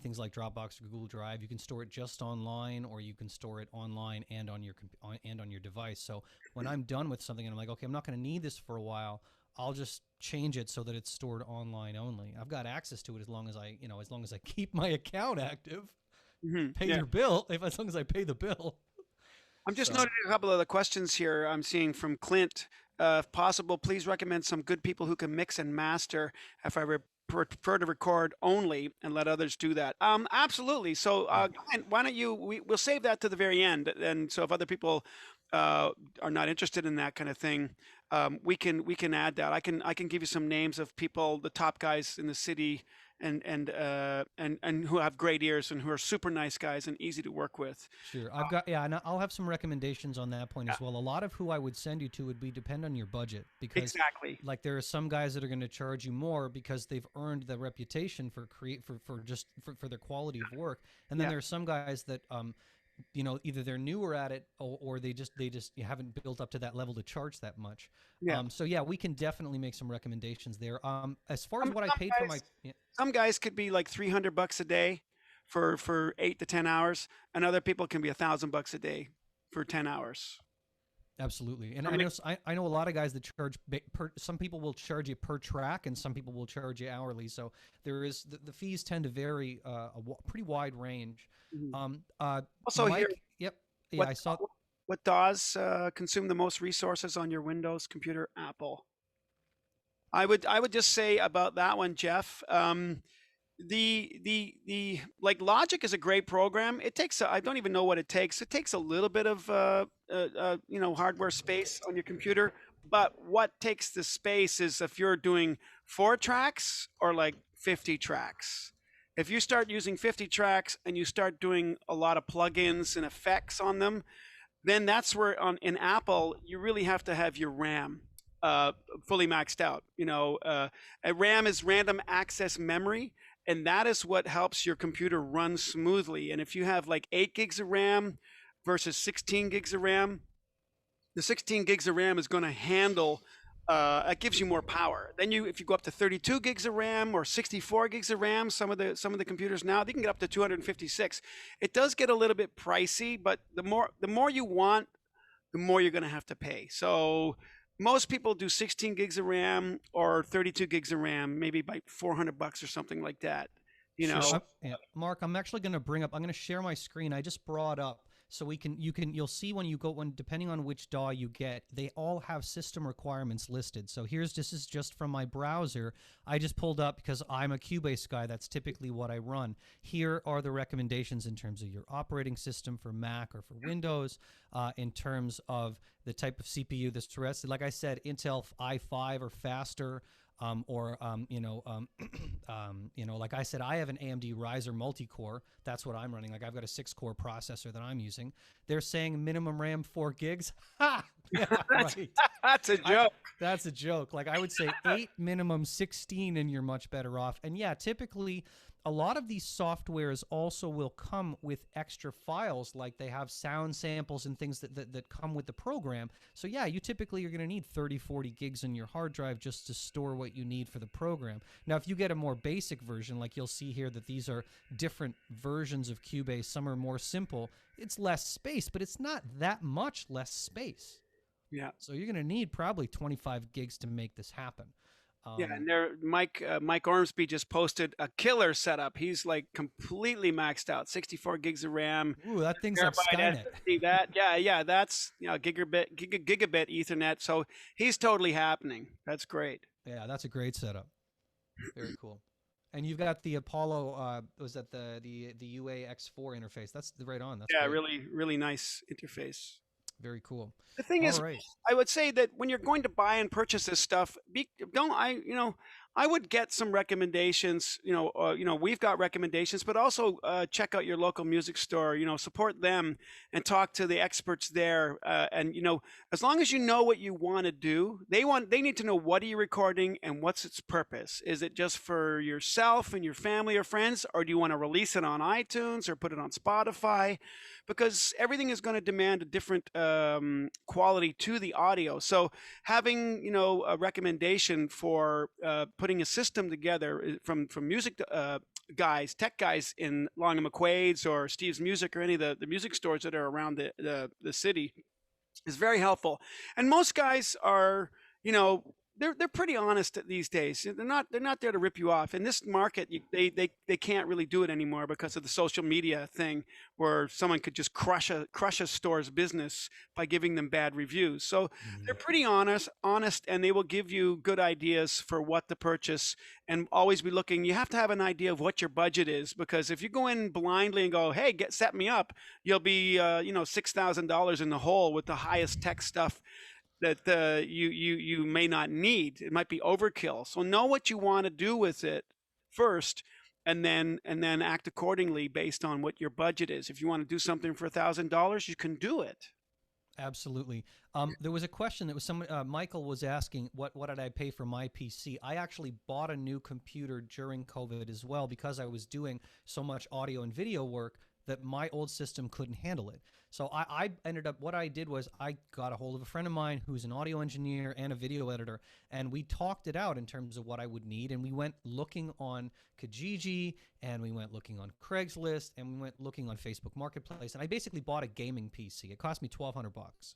things like Dropbox or Google Drive, you can store it just online, or you can store it online and on your device. So when I'm done with something and I'm like, okay, I'm not going to need this for a while, I'll just change it so that it's stored online only. I've got access to it as long as I keep my account active, pay your bill, as long as I pay the bill. I'm just noting a couple of the questions here I'm seeing from Clint. If possible, please recommend some good people who can mix and master if I prefer to record only and let others do that. Absolutely. So why don't we'll save that to the very end. And so if other people are not interested in that kind of thing, we can add that. I can give you some names of people, the top guys in the city, and who have great ears and who are super nice guys and easy to work with. Sure. I've got, yeah, and I'll have some recommendations on that point Yeah, as well. A lot of who I would send you to would be depend on your budget because exactly. like there are some guys that are going to charge you more because they've earned the reputation for for their quality of work. And then Yeah, there are some guys that either they're newer at it or they just you haven't built up to that level to charge that much. yeah. So yeah, we can definitely make some recommendations there. As far as Some what I some paid for my guys some guys could be like $300 a day for 8 to 10 hours, and other people can be $1,000 a day for 10 hours. Absolutely, and I I mean, know I know a lot of guys that charge per. Some people will charge you per track, and some people will charge you hourly. So there is the fees tend to vary pretty wide range. mhm. Um, Also here, Mike, yep, yeah, what I saw. what does consume the most resources on your Windows computer? Apple. I would just say about that one, Jeff. The like Logic is a great program. It takes I don't even know what it takes. It takes a little bit of hardware space on your computer, but what takes the space is if you're doing 4 tracks or like 50 tracks. If you start using 50 tracks and you start doing a lot of plugins and effects on them, then that's where in Apple you really have to have your RAM uh, fully maxed out. A RAM is random access memory, and that is what helps your computer run smoothly. And if you have like 8 gigs of RAM versus 16 gigs of RAM, the 16 gigs of RAM is going to handle. It gives you more power. Then if you go up to 32 gigs of RAM or 64 gigs of RAM, some of the computers now they can get up to 256. It does get a little bit pricey, but the more you want, the more you're going to have to pay. So most people do 16 gigs of RAM or 32 gigs of RAM, maybe by $400 or something like that. You Sure. know, Yeah. Mark, I'm actually going to I'm going to share my screen. I just brought up so you'll see when you go, depending on which DAW you get, they all have system requirements listed. So this is just from my browser. I just pulled up because I'm a Cubase guy. That's typically what I run. Here are the recommendations in terms of your operating system for Mac or for Windows, in terms of the type of CPU that's rested. Like I said, Intel i5 or faster. Like I said, I have an AMD Ryzen multi-core. That's what I'm running. Like I've got a 6-core processor that I'm using. They're saying minimum RAM 4 gigs. Ha! Yeah, that's right. that's a joke. That's a joke. Like I would say 8, minimum 16, and you're much better off. And yeah, typically a lot of these softwares also will come with extra files, like they have sound samples and things that come with the program. So yeah, you typically are going to need 30, 40 gigs on your hard drive just to store what you need for the program. Now, if you get a more basic version, like you'll see here that these are different versions of Cubase, some are more simple, it's less space, but it's not that much less space. Yeah. So you're going to need probably 25 gigs to make this happen. Yeah, and Mike Ormsby just posted a killer setup. He's like completely maxed out, 64 gigs of RAM, Ooh, that thing's like terabyte Skynet. SSD. Yeah, that's gigabit Ethernet. So he's totally happening. That's great. Yeah, that's a great setup. Very cool. And you've got the Apollo, was that the UA X4 interface? That's right on. That's Yeah, great. really, really nice interface. Very cool. The thing All is, right. I would say that when you're going to buy and purchase this stuff, I would get some recommendations. We've got recommendations, but also check out your local music store. Support them and talk to the experts there. And as long as you know what you want to do, they need to know what are you recording and what's its purpose. Is it just for yourself and your family or friends, or do you want to release it on iTunes or put it on Spotify? Because everything is going to demand a different quality to the audio. So having a recommendation for putting a system together from music guys, tech guys in Long and McQuaid's or Steve's Music or any of the music stores that are around the city is very helpful. And most guys are, they're pretty honest these days. They're not there to rip you off. In this market, they can't really do it anymore because of the social media thing, where someone could just crush a store's business by giving them bad reviews. So they're pretty honest, and they will give you good ideas for what to purchase. And always be looking. You have to have an idea of what your budget is, because if you go in blindly and go, "Hey, set me up," you'll be $6,000 in the hole with the highest tech stuff. that you may not need. It might be overkill. So know what you want to do with it first, and then act accordingly based on what your budget is. If you want to do something for $1,000, you can do it. Absolutely. There was a question that was Michael was asking, what did I pay for my PC? I actually bought a new computer during COVID as well because I was doing so much audio and video work that my old system couldn't handle it. So I ended up, what I did was I got a hold of a friend of mine who's an audio engineer and a video editor, and we talked it out in terms of what I would need. And we went looking on Kijiji, and we went looking on Craigslist, and we went looking on Facebook Marketplace. And I basically bought a gaming PC. It cost me $1,200.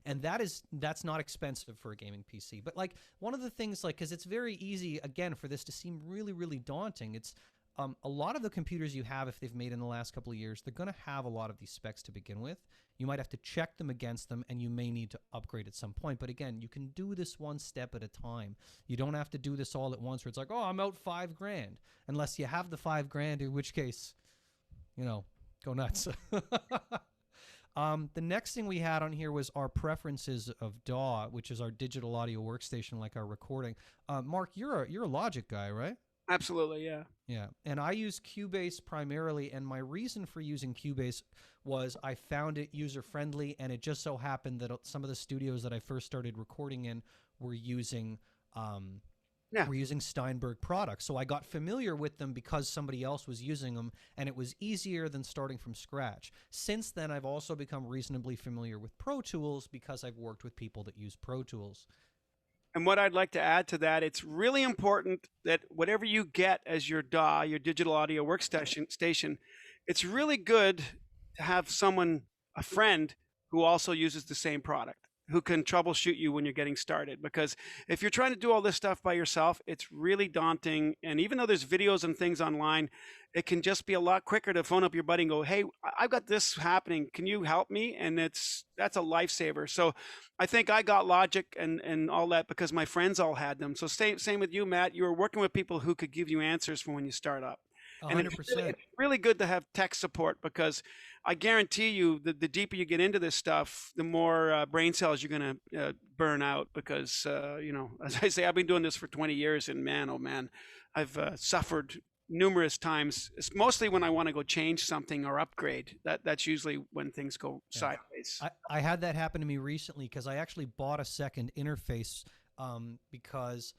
And that's not expensive for a gaming PC. But like one of the things, like, because it's very easy, again, for this to seem really, really daunting. It's a lot of the computers you have, if they've made in the last couple of years, they're going to have a lot of these specs to begin with. You might have to check them against them, and you may need to upgrade at some point. But again, you can do this one step at a time. You don't have to do this all at once where it's like, oh, I'm out $5,000, unless you have the $5,000, in which case, you know, go nuts. The next thing we had on here was our preferences of DAW, which is our digital audio workstation, like our recording. Mark, you're a Logic guy, right? Absolutely, yeah. Yeah, and I use Cubase primarily, and my reason for using Cubase was I found it user-friendly, and it just so happened that some of the studios that I first started recording in were using Steinberg products. So I got familiar with them because somebody else was using them, and it was easier than starting from scratch. Since then, I've also become reasonably familiar with Pro Tools because I've worked with people that use Pro Tools. And what I'd like to add to that, it's really important that whatever you get as your DAW, your digital audio workstation, it's really good to have someone, a friend, who also uses the same product, who can troubleshoot you when you're getting started. Because if you're trying to do all this stuff by yourself, it's really daunting. And even though there's videos and things online, it can just be a lot quicker to phone up your buddy and go, hey, I've got this happening. Can you help me? And that's a lifesaver. So I think I got Logic and all that because my friends all had them. So same with you, Matt. You were working with people who could give you answers for when you start up. 100%. And it's really good to have tech support, because I guarantee you the deeper you get into this stuff, the more brain cells you're going to burn out, because, as I say, I've been doing this for 20 years, and man, oh man, I've suffered numerous times. It's mostly when I want to go change something or upgrade. That's usually when things go sideways. I had that happen to me recently because I actually bought a second interface because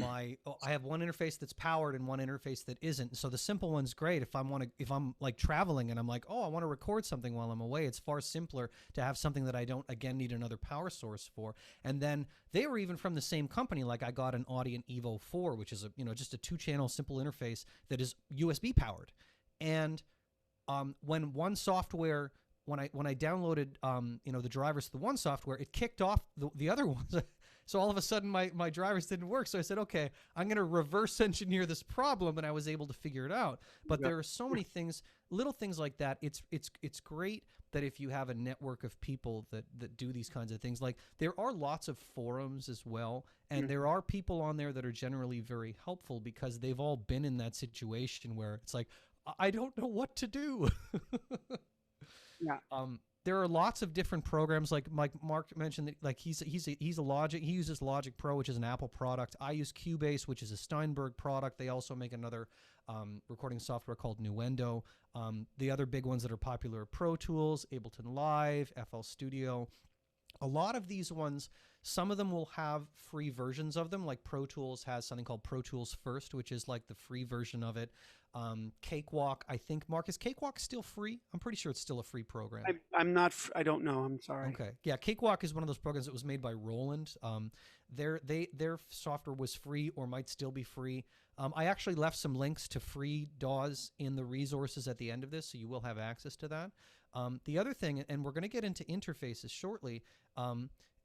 I have one interface that's powered and one interface that isn't. So the simple one's great if I'm like traveling and I'm like, oh, I want to record something while I'm away. It's far simpler to have something that I don't again need another power source for. And then they were even from the same company. Like I got an Audient Evo 4, which is just a 2-channel simple interface that is USB powered. And when one software, when I downloaded the drivers to the one software, it kicked off the other ones. So all of a sudden my drivers didn't work. So I said, okay, I'm going to reverse engineer this problem, and I was able to figure it out. But there are so many things, little things like that. It's great that if you have a network of people that do these kinds of things, like there are lots of forums as well, and there are people on there that are generally very helpful because they've all been in that situation where it's like, I don't know what to do. Yeah. There are lots of different programs, like Mark mentioned, that like he's a Logic. He uses Logic Pro, which is an Apple product. I use Cubase, which is a Steinberg product. They also make another recording software called Nuendo. The other big ones that are popular are Pro Tools, Ableton Live, FL Studio. A lot of these ones, some of them will have free versions of them. Like Pro Tools has something called Pro Tools First, which is like the free version of it. Cakewalk, I think, Mark, is Cakewalk still free? I'm pretty sure it's still a free program. I'm not. I don't know. I'm sorry. Okay, yeah, Cakewalk is one of those programs that was made by Roland. Their software was free or might still be free. I actually left some links to free DAWs in the resources at the end of this, so you will have access to that. The other thing, and we're going to get into interfaces shortly,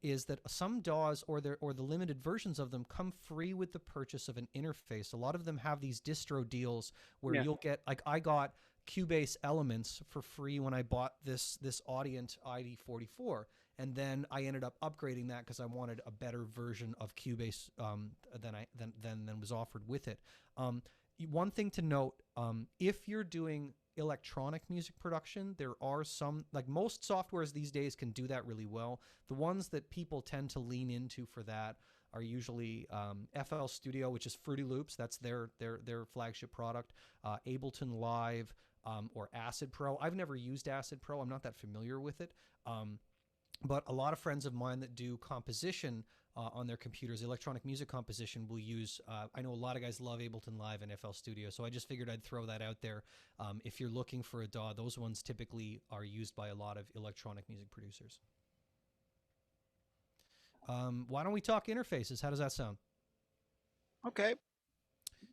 is that some DAWs or the limited versions of them come free with the purchase of an interface. A lot of them have these distro deals where you'll get, like I got Cubase Elements for free when I bought this Audient ID44, and then I ended up upgrading that because I wanted a better version of Cubase than was offered with it. One thing to note, if you're doing electronic music production. There are some, like most softwares these days can do that really well. The ones that people tend to lean into for that are usually FL Studio, which is Fruity Loops. That's their flagship product. Ableton Live or Acid Pro. I've never used Acid Pro. I'm not that familiar with it. But a lot of friends of mine that do composition on their computers, electronic music composition, will use, I know a lot of guys love Ableton Live and FL Studio, so I just figured I'd throw that out there. If you're looking for a DAW, those ones typically are used by a lot of electronic music producers. Why don't we talk interfaces? How does that sound? Okay.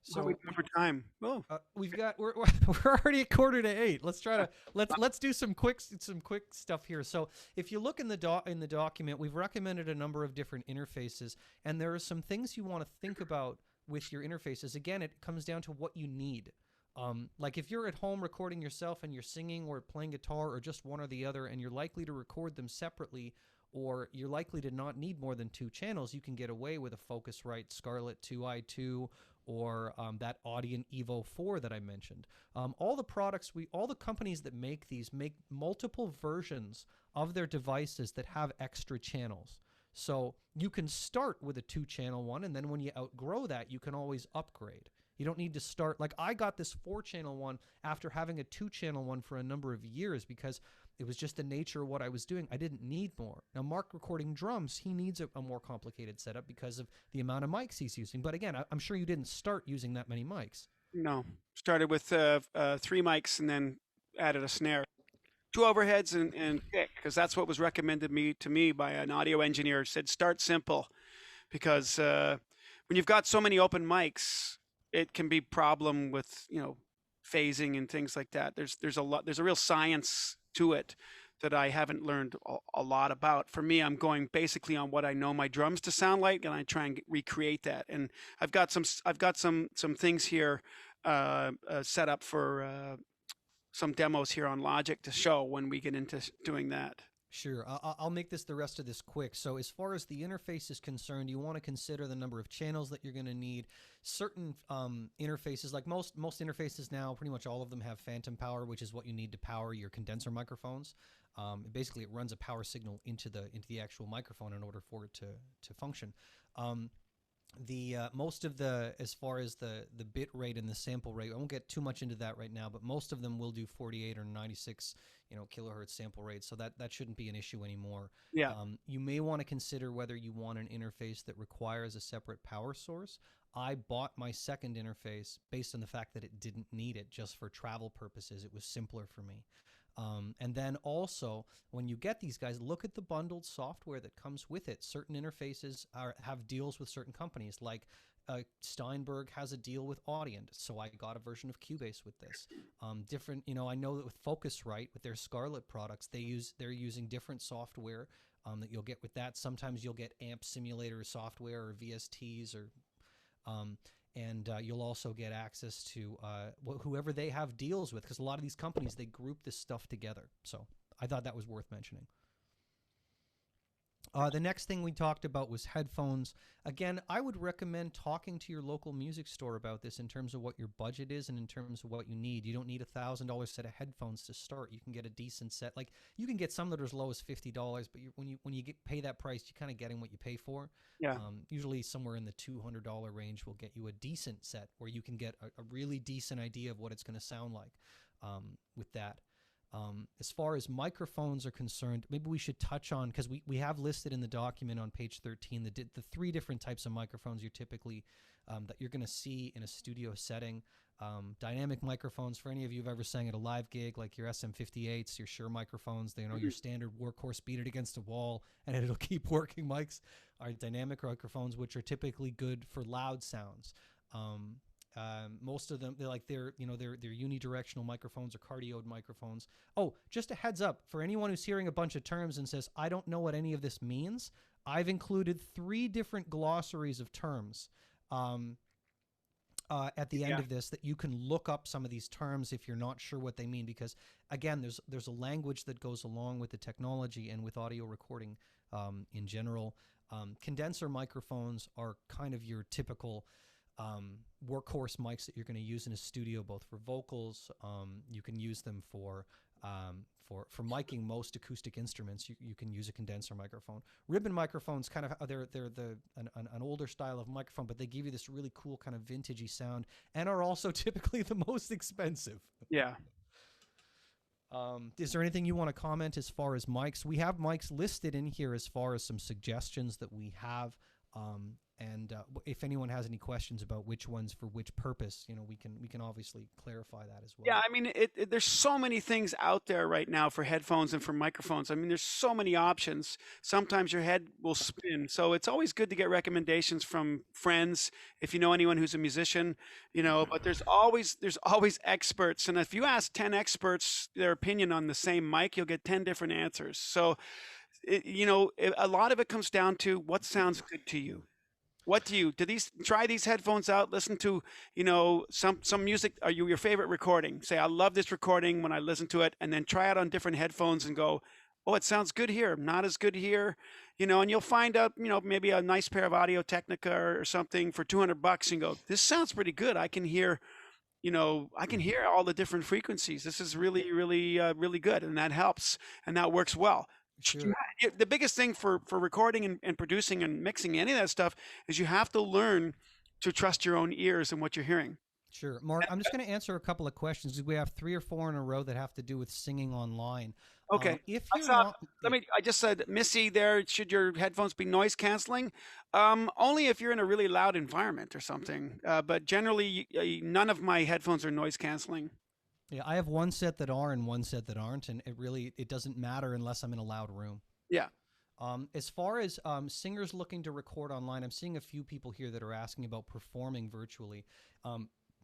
So we have for time. Oh, we're already at 7:45. Let's try to let's do some quick stuff here. So if you look in the document, we've recommended a number of different interfaces, and there are some things you want to think about with your interfaces. Again, it comes down to what you need. Like if you're at home recording yourself and you're singing or playing guitar or just one or the other, and you're likely to record them separately, or you're likely to not need more than 2 channels, you can get away with a Focusrite Scarlett 2i2 or that Audient Evo 4 that I mentioned. All the companies that make these make multiple versions of their devices that have extra channels. So you can start with a 2-channel one, and then when you outgrow that, you can always upgrade. You don't need to start, like I got this 4-channel one after having a 2-channel one for a number of years because it was just the nature of what I was doing. I didn't need more. Now, Mark recording drums, he needs a more complicated setup because of the amount of mics he's using. But again, I'm sure you didn't start using that many mics. no. Started with 3 mics and then added a snare. 2 overheads and kick, because that's what was recommended to me by an audio engineer. Said start simple, because when you've got so many open mics, it can be problem with phasing and things like that. There's a real science to it that I haven't learned a lot about. For me, I'm going basically on what I know my drums to sound like, and I try and recreate that. And I've got some things here set up for some demos here on Logic to show when we get into doing that. Sure. I'll make the rest of this quick. So as far as the interface is concerned, you want to consider the number of channels that you're going to need. Certain interfaces, like most interfaces now, pretty much all of them have phantom power, which is what you need to power your condenser microphones. Basically, it runs a power signal into the actual microphone in order for it to function. Most of as far as the bit rate and the sample rate, I won't get too much into that right now, but most of them will do 48 or 96 kilohertz sample rates, so that shouldn't be an issue anymore. Yeah. You may want to consider whether you want an interface that requires a separate power source. I bought my second interface based on the fact that it didn't need it, just for travel purposes. It was simpler for me. And then also, when you get these guys, look at the bundled software that comes with it. Certain interfaces have deals with certain companies, like Steinberg has a deal with Audient, so I got a version of Cubase with this. Different, I know that with Focusrite, with their Scarlett products, they're using different software that you'll get with that. Sometimes you'll get amp simulator software or VSTs or and you'll also get access to whoever they have deals with, because a lot of these companies, they group this stuff together. So I thought that was worth mentioning. The next thing we talked about was headphones. Again, I would recommend talking to your local music store about this in terms of what your budget is and in terms of what you need. You don't need $1,000 set of headphones to start. You can get a decent set. Like, you can get some that are as low as $50, but when you pay that price, you're kind of getting what you pay for. Yeah. Usually somewhere in the $200 range will get you a decent set where you can get a really decent idea of what it's going to sound like with that. As far as microphones are concerned, maybe we should touch on, because we have listed in the document on page 13 the 3 different types of microphones you're typically that you're going to see in a studio setting. Dynamic microphones, for any of you who've ever sang at a live gig, like your SM58s, your Shure microphones, your standard workhorse, beat it against a wall and it'll keep working mics, are dynamic microphones, which are typically good for loud sounds. Most of them, they're unidirectional microphones or cardioid microphones. Oh, just a heads up for anyone who's hearing a bunch of terms and says, I don't know what any of this means. I've included 3 different glossaries of terms at the end of this that you can look up some of these terms if you're not sure what they mean, because again, there's a language that goes along with the technology and with audio recording in general. Condenser microphones are kind of your typical workhorse mics that you're going to use in a studio, both for vocals. You can use them for miking most acoustic instruments. You can use a condenser microphone. Ribbon microphones kind of they're an older style of microphone, but they give you this really cool kind of vintagey sound and are also typically the most expensive. Yeah. Is there anything you want to comment as far as mics? We have mics listed in here as far as some suggestions that we have. And if anyone has any questions about which ones for which purpose, we can obviously clarify that as well. Yeah, I mean, there's so many things out there right now for headphones and for microphones. I mean, there's so many options. Sometimes your head will spin. So it's always good to get recommendations from friends if you know anyone who's a musician, but there's always experts. And if you ask 10 experts their opinion on the same mic, you'll get 10 different answers. So, a lot of it comes down to what sounds good to you. What try these headphones out, listen to, some music, are your favorite recording. Say, I love this recording when I listen to it, and then try it on different headphones and go, oh, it sounds good here, not as good here, and you'll find out, maybe a nice pair of Audio Technica or something for $200 and go, this sounds pretty good. I can hear all the different frequencies. This is really, really, really good. And that helps. And that works well. Sure. The biggest thing for recording and producing and mixing any of that stuff is you have to learn to trust your own ears and what you're hearing. Sure. Mark, I'm just going to answer a couple of questions. We have 3 or 4 in a row that have to do with singing online. Okay. If you're not, I just said, Missy there, should your headphones be noise canceling? Only if you're in a really loud environment or something. But generally, none of my headphones are noise canceling. Yeah, I have one set that are and one set that aren't, and it doesn't matter unless I'm in a loud room. Yeah. As far as singers looking to record online, I'm seeing a few people here that are asking about performing virtually.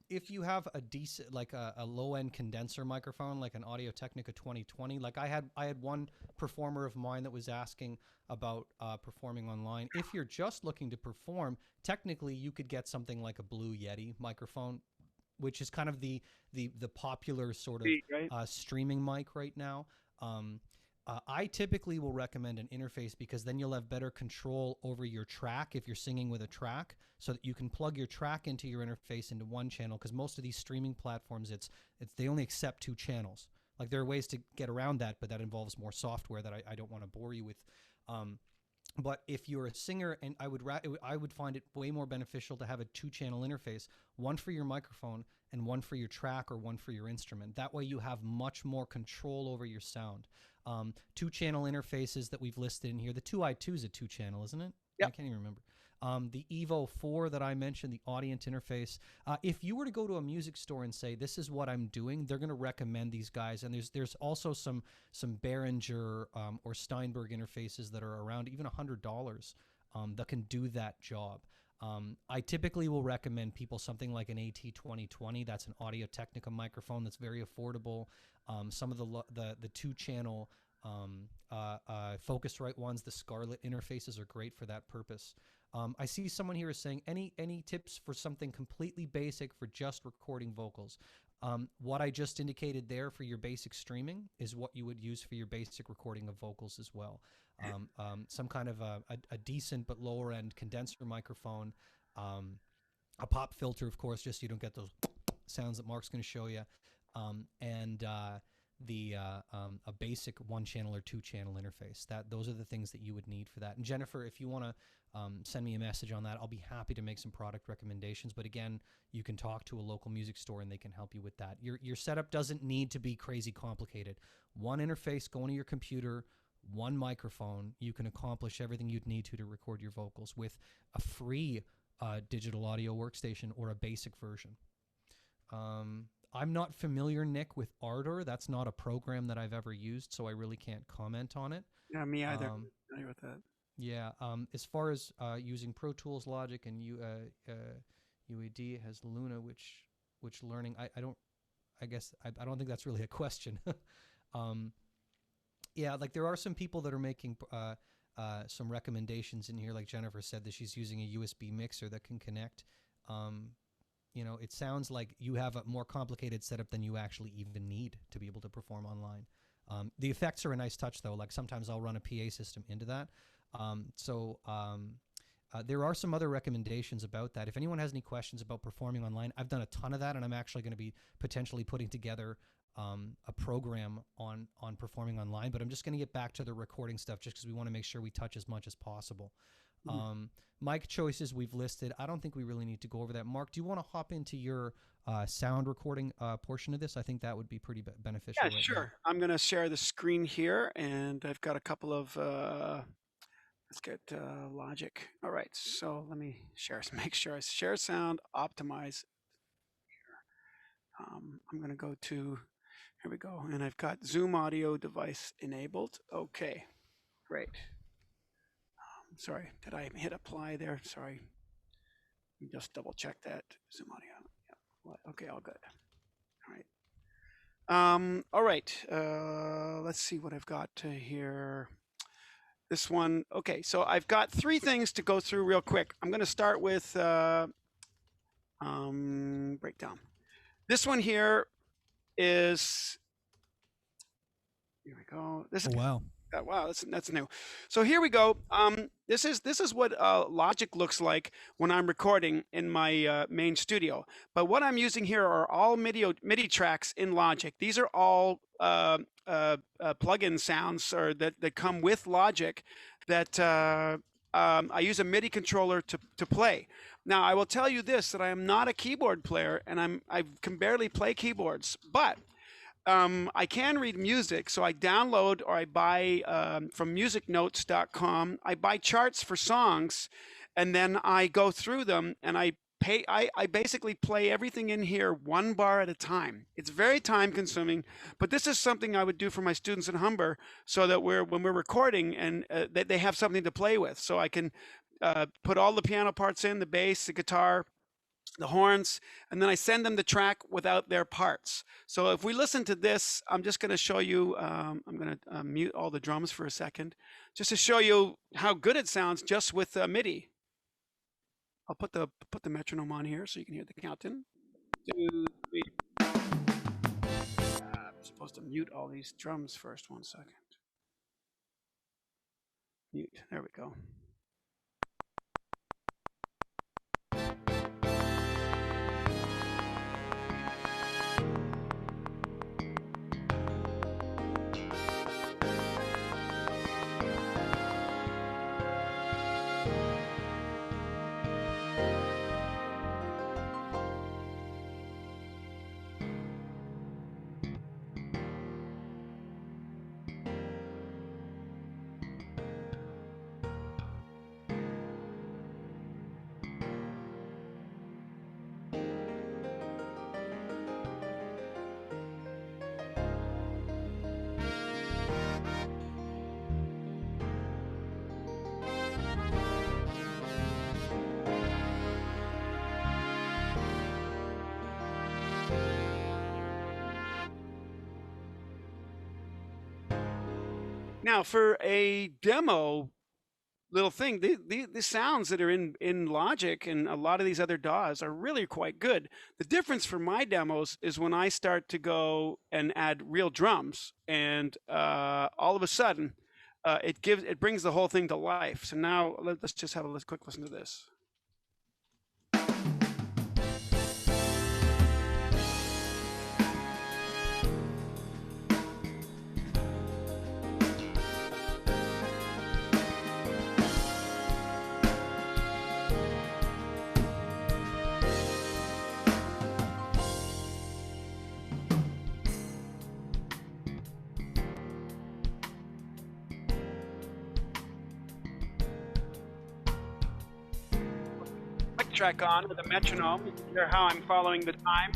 If you have a decent, like a low-end condenser microphone, like an Audio Technica 2020, like I had one performer of mine that was asking about performing online. If you're just looking to perform, technically you could get something like a Blue Yeti microphone, which is kind of the popular sort of streaming mic right now. I typically will recommend an interface because then you'll have better control over your track if you're singing with a track, so that you can plug your track into your interface into one channel, because most of these streaming platforms, they only accept 2 channels. Like, there are ways to get around that, but that involves more software that I don't want to bore you with. But if you're a singer, and I would find it way more beneficial to have a 2-channel interface, one for your microphone and one for your track or one for your instrument. That way you have much more control over your sound. 2-channel interfaces that we've listed in here. The 2i2 is a 2-channel, isn't it? Yep. I can't even remember. The Evo 4 that I mentioned, the Audient interface. If you were to go to a music store and say, this is what I'm doing, they're going to recommend these guys. And there's also some Behringer or Steinberg interfaces that are around even $100 that can do that job. I typically will recommend people something like an AT2020. That's an Audio Technica microphone that's very affordable. Some of the 2-channel Focusrite ones, the Scarlett interfaces are great for that purpose. I see someone here is saying, any tips for something completely basic for just recording vocals? What I just indicated there for your basic streaming is what you would use for your basic recording of vocals as well. Some kind of a decent but lower end condenser microphone, a pop filter, of course, just so you don't get those sounds that Mark's going to show you, and a basic 1-channel or 2-channel interface. Those are the things that you would need for that. And Jennifer, if you want to send me a message on that, I'll be happy to make some product recommendations. But again, you can talk to a local music store and they can help you with that. Your setup doesn't need to be crazy complicated. One interface going to your computer, one microphone, you can accomplish everything you'd need to record your vocals with a free digital audio workstation or a basic version. I'm not familiar, Nick, with Ardor. That's not a program that I've ever used, so I really can't comment on it. Yeah, me either. I'm familiar with that. Yeah. As far as using Pro Tools, Logic, and UAD has Luna, which learning, I don't think that's really a question. Yeah, like there are some people that are making some recommendations in here, like Jennifer said that she's using a USB mixer that can connect. It sounds like you have a more complicated setup than you actually even need to be able to perform online. The effects are a nice touch, though. Like sometimes I'll run a PA system into that. There are some other recommendations about that. If anyone has any questions about performing online, I've done a ton of that, and I'm actually going to be potentially putting together a program on performing online. But I'm just going to get back to the recording stuff just because we want to make sure we touch as much as possible. Mic choices we've listed. I don't think we really need to go over that. Mark, do you want to hop into your sound recording portion of this? I think that would be pretty beneficial. Yeah, sure. I'm going to share the screen here, and I've got a couple of, let's get Logic. All right, so let me share, make sure I share sound, optimize. I'm going to go to, here we go, and I've got Zoom audio device enabled. Okay, great. Sorry, did I hit apply there? Sorry. Let me just double check that. Zoom audio. Yeah. Okay, all good. All right. Let's see what I've got here. This one. Okay, so I've got 3 things to go through real quick. I'm going to start with breakdown. This one here is. Here we go. This is. Wow. Wow, that's new. So here we go. This is what Logic looks like when I'm recording in my main studio. But what I'm using here are all MIDI tracks in Logic. These are all plug-in sounds or that come with Logic that I use a MIDI controller to play. Now I will tell you this, that I am not a keyboard player and I can barely play keyboards, but I can read music, so I download or I buy from musicnotes.com. I buy charts for songs, and then I go through them and I basically play everything in here 1 bar at a time. It's very time consuming, but this is something I would do for my students in Humber so that when we're recording and they have something to play with. So I can put all the piano parts in, the bass, the guitar, the horns, and then I send them the track without their parts. So if we listen to this, I'm just going to show you, I'm going to mute all the drums for a second, just to show you how good it sounds just with MIDI. I'll put the metronome on here so you can hear the count-in. 2, 3. I'm supposed to mute all these drums first. 1 second. Mute. There we go. Now, for a demo little thing, the sounds that are in Logic and a lot of these other DAWs are really quite good. The difference for my demos is when I start to go and add real drums, and all of a sudden, it brings the whole thing to life. So now let's just have a quick listen to this. Track on with a metronome. You can hear how I'm following the time.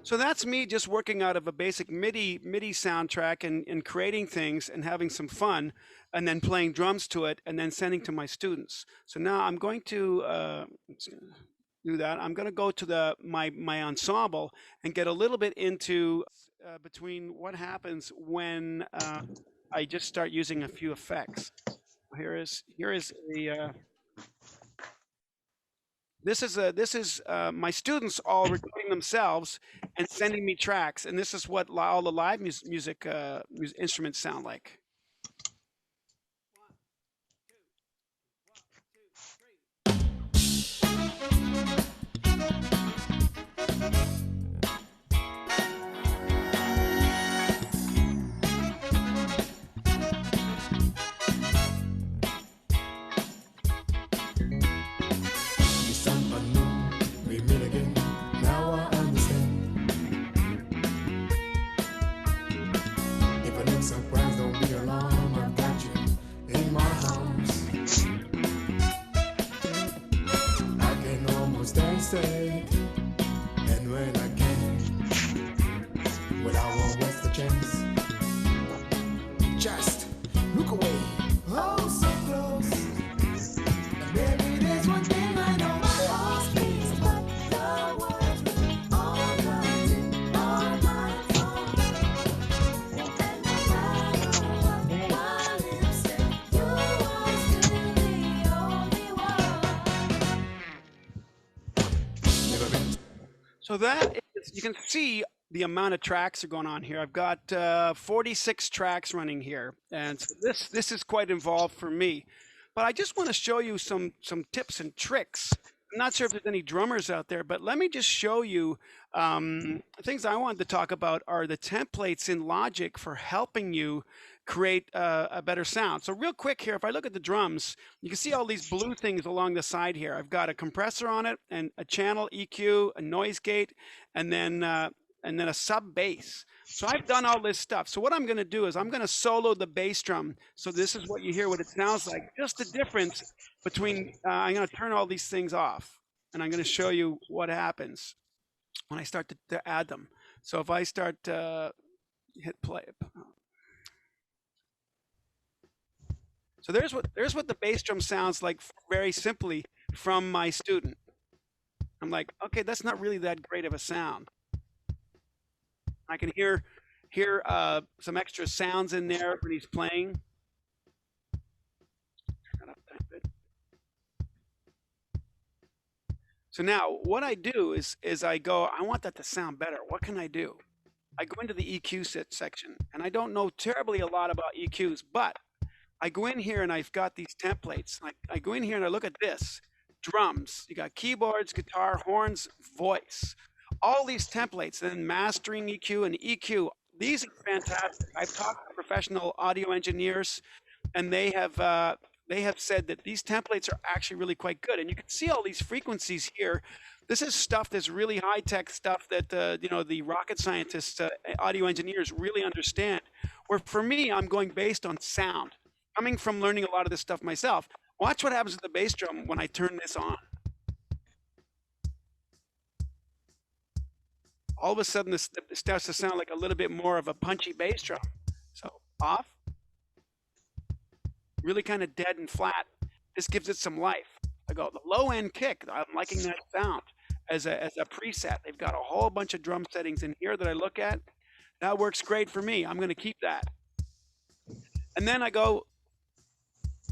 So that's me just working out of a basic MIDI soundtrack and creating things and having some fun, and then playing drums to it and then sending to my students. So now I'm going to do that. I'm going to go to my ensemble and get a little bit into between what happens when I just start using a few effects. Here is a this is my students all recording themselves and sending me tracks, and this is what all the live music instruments sound like. And when I can, without one what's the chance? Just look away, oh so close. And maybe there's one thing I know, my heart speaks, but the words all writing on my phone. And no matter what my lips say, you are still the only one. So that is, you can see the amount of tracks are going on here. I've got 46 tracks running here, and so this is quite involved for me. But I just want to show you some tips and tricks. I'm not sure if there's any drummers out there, but let me just show you things I wanted to talk about are the templates in Logic for helping you create a better sound. So real quick here, if I look at the drums, you can see all these blue things along the side here. I've got a compressor on it and a channel EQ, a noise gate, and then a sub bass. So I've done all this stuff. So what I'm going to do is I'm going to solo the bass drum. So this is what you hear, what it sounds like. Just the difference between, I'm going to turn all these things off, and I'm going to show you what happens when I start to add them. So if I start hit play. So there's what the bass drum sounds like very simply from my student. I'm like, okay, that's not really that great of a sound. I can hear some extra sounds in there when he's playing. Turn that up a bit. So now what I do is I go, I want that to sound better. What can I do? I go into the EQ section, and I don't know terribly a lot about EQs, but I go in here and I've got these templates. I go in here and I look at this. Drums, you got keyboards, guitar, horns, voice. All these templates, and then mastering EQ and EQ. These are fantastic. I've talked to professional audio engineers, and they have said that these templates are actually really quite good. And you can see all these frequencies here. This is stuff that's really high-tech stuff that the rocket scientists, audio engineers really understand. Where for me, I'm going based on sound. Coming from learning a lot of this stuff myself. Watch what happens with the bass drum when I turn this on. All of a sudden, this starts to sound like a little bit more of a punchy bass drum. So off, really kind of dead and flat. This gives it some life. I go the low end kick. I'm liking that sound as a preset. They've got a whole bunch of drum settings in here that I look at. That works great for me. I'm going to keep that. And then I go,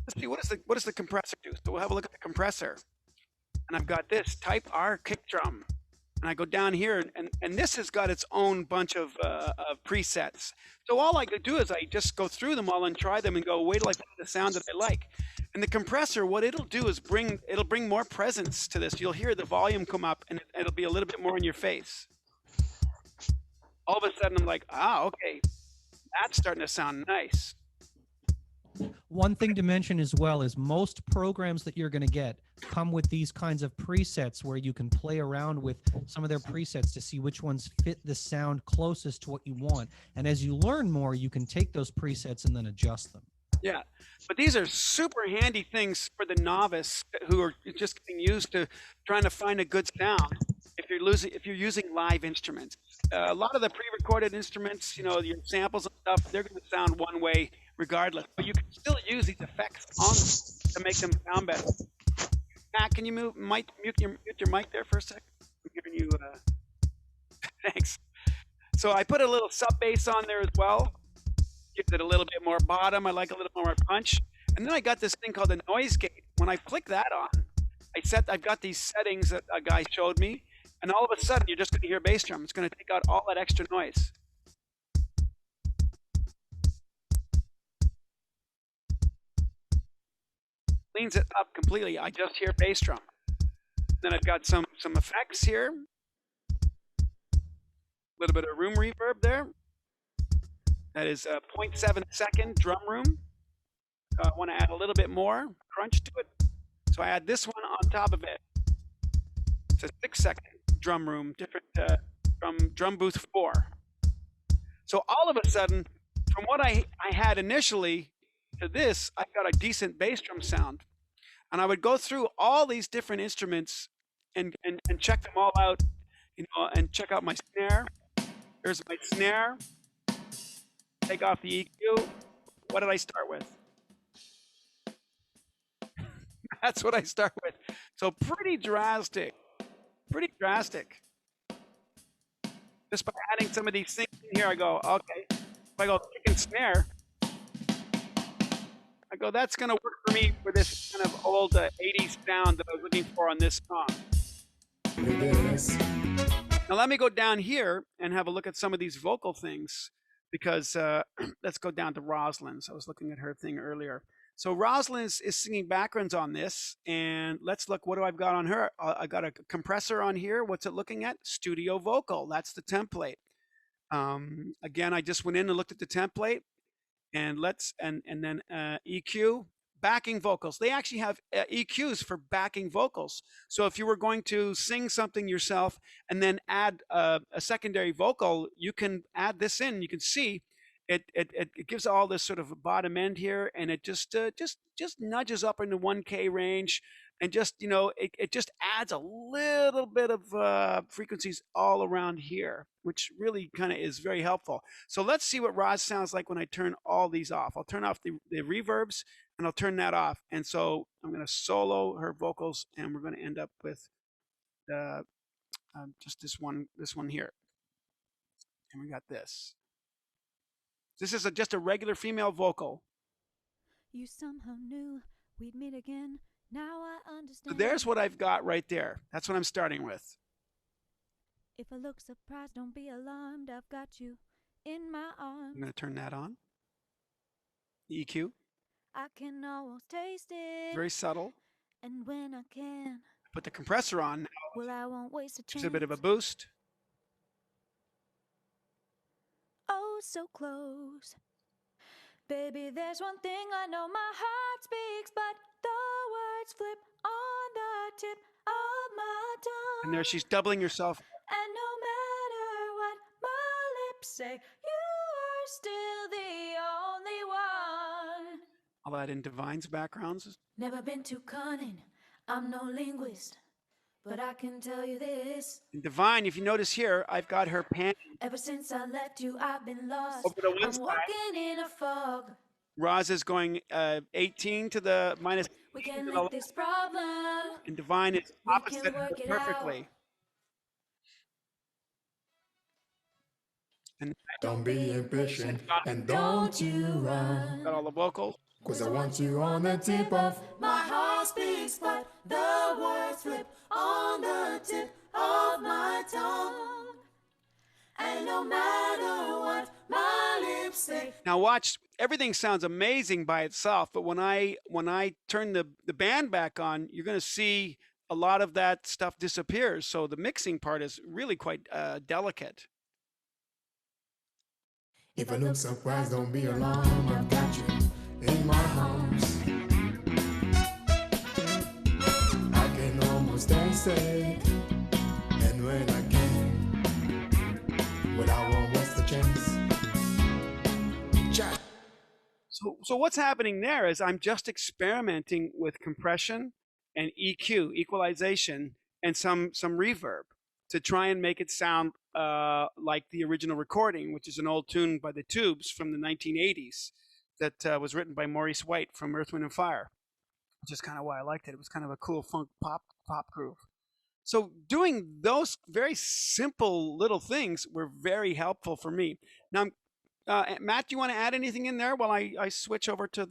let's see, what does the compressor do? So we'll have a look at the compressor. And I've got this type R kick drum. And I go down here, and this has got its own bunch of presets. So all I could do is I just go through them all and try them and go, wait till I find the sound that I like. And the compressor, what it'll do is it'll bring more presence to this. You'll hear the volume come up, and it'll be a little bit more in your face. All of a sudden, I'm like, okay, that's starting to sound nice. One thing to mention as well is most programs that you're going to get come with these kinds of presets where you can play around with some of their presets to see which ones fit the sound closest to what you want. And as you learn more, you can take those presets and then adjust them. Yeah, but these are super handy things for the novice who are just getting used to trying to find a good sound. If you're using live instruments, a lot of the pre-recorded instruments, your samples and stuff, they're going to sound one way regardless. But you can still use these effects on them to make them sound better. Matt, can you mute your mic there for a second? I'm giving you. Thanks. So I put a little sub bass on there as well. Gives it a little bit more bottom. I like a little more punch. And then I got this thing called the noise gate. When I click that on, I've got these settings that a guy showed me, and all of a sudden you're just going to hear bass drum. It's going to take out all that extra noise. Cleans it up completely. I just hear bass drum. Then I've got some effects here. A little bit of room reverb there. That is a 0.7 second drum room. I want to add a little bit more crunch to it. So I add this one on top of it. It's a 6-second drum room, different from drum booth 4. So all of a sudden, from what I had initially to this, I got a decent bass drum sound. And I would go through all these different instruments and check them all out, and check out my snare. There's my snare. Take off the EQ. What did I start with? That's what I start with. So pretty drastic. Pretty drastic. Just by adding some of these things in here, I go, okay. If I go kick and snare, I go, that's going to work for me for this kind of old 80s sound that I was looking for on this song. Now let me go down here and have a look at some of these vocal things, because let's go down to Rosalind's. I was looking at her thing earlier. So Rosalind is singing backgrounds on this, and let's look, what do I've got on her? I got a compressor on here. What's it looking at? Studio vocal. That's the template. Again, I just went in and looked at the template, and then EQ, backing vocals. They actually have EQs for backing vocals. So if you were going to sing something yourself and then add a secondary vocal, you can add this in. You can see it gives all this sort of bottom end here, and it just nudges up in the 1K range, and just it just adds a little bit of frequencies all around here, which really kind of is very helpful. So let's see what Roz sounds like when I turn all these off. I'll turn off the reverbs, and I'll turn that off. And so I'm going to solo her vocals, and we're going to end up with just this one here. And we got this. This is just a regular female vocal. You somehow knew we'd meet again. Now I understand. So there's what I've got right there. That's what I'm starting with. If I look surprised, don't be alarmed. I've got you in my arms. I'm going to turn that on. EQ. I can almost taste it. Very subtle. And when I can, Put the compressor on now. well, I won't waste a chance. Just a bit of a boost. Oh, so close. Baby, there's one thing I know my heart speaks, but the words flip on the tip of my tongue. And there she's doubling herself. And no matter what my lips say, you are still the only one. I'll add in Divine's backgrounds. Never been too cunning, I'm no linguist, but I can tell you this. And Divine, if you notice here, I've got her pan Ever since I left you, I've been lost. over to one I'm side. walking in a fog. Roz is going 18 to the minus We 18 can to the lick this problem. and Divine is We opposite can her work it perfectly. And Don't be impatient and don't you run. got all the vocals. Cause I want you on the tip of my heart speaks, but the words flip on the tip of my tongue. And no matter what my lips say. Now watch, everything sounds amazing by itself, but when I turn the band back on, you're going to see a lot of that stuff disappears. So the mixing part is really quite delicate. If I look surprised, don't be alarmed. I've got you in my arms. I can almost taste it. And when I can, well, I won't waste the chance. Chat. So what's happening there is I'm just experimenting with compression and EQ, equalization, and some reverb to try and make it sound like the original recording, which is an old tune by the Tubes from the 1980s that was written by Maurice White from Earth, Wind & Fire. which is kind of why I liked it. It was kind of a cool funk pop groove. So doing those very simple little things were very helpful for me. Now, Matt, do you want to add anything in there while I switch over to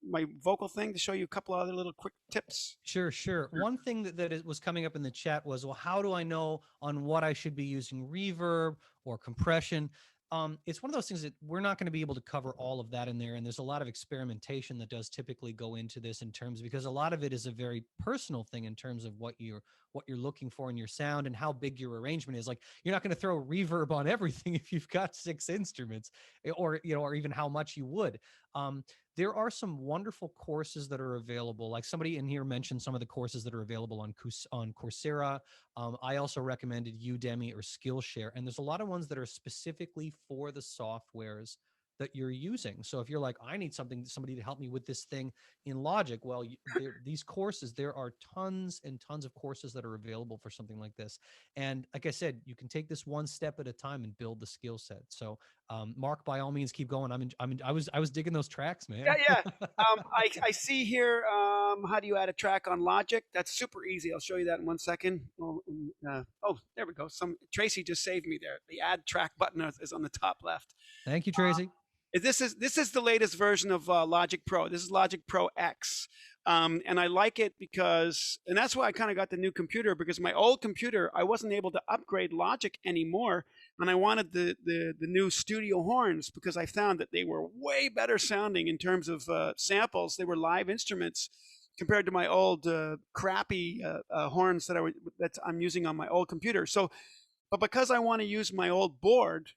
my vocal thing to show you a couple of other little quick tips? Sure. One thing that was coming up in the chat was, well, how do I know on what I should be using reverb or compression? It's one of those things that we're not going to be able to cover all of that in there. And there's a lot of experimentation that does typically go into this in terms, because a lot of it is a very personal thing in terms of what you're looking for in your sound and how big your arrangement is. Like, you're not going to throw reverb on everything if you've got 6 instruments, or even how much you would. There are some wonderful courses that are available. Like somebody in here mentioned some of the courses that are available on Coursera. I also recommended Udemy or Skillshare, and there's a lot of ones that are specifically for the softwares that you're using. So if you're like, I need somebody to help me with this thing in Logic, well, these courses, there are tons and tons of courses that are available for something like this. And like I said, you can take this one step at a time and build the skill set. So Mark, by all means, keep going. I was digging those tracks, man. Yeah. I see here. How do you add a track on Logic? That's super easy. I'll show you that in 1 second. Oh, there we go. Tracy just saved me there. The add track button is on the top left. Thank you, Tracy. This is the latest version of Logic Pro. This is Logic Pro X. And I like it because, and that's why I kind of got the new computer, because my old computer, I wasn't able to upgrade Logic anymore. And I wanted the new studio horns because I found that they were way better sounding in terms of samples. They were live instruments compared to my old crappy horns that I'm using on my old computer. So, but because I want to use my old board,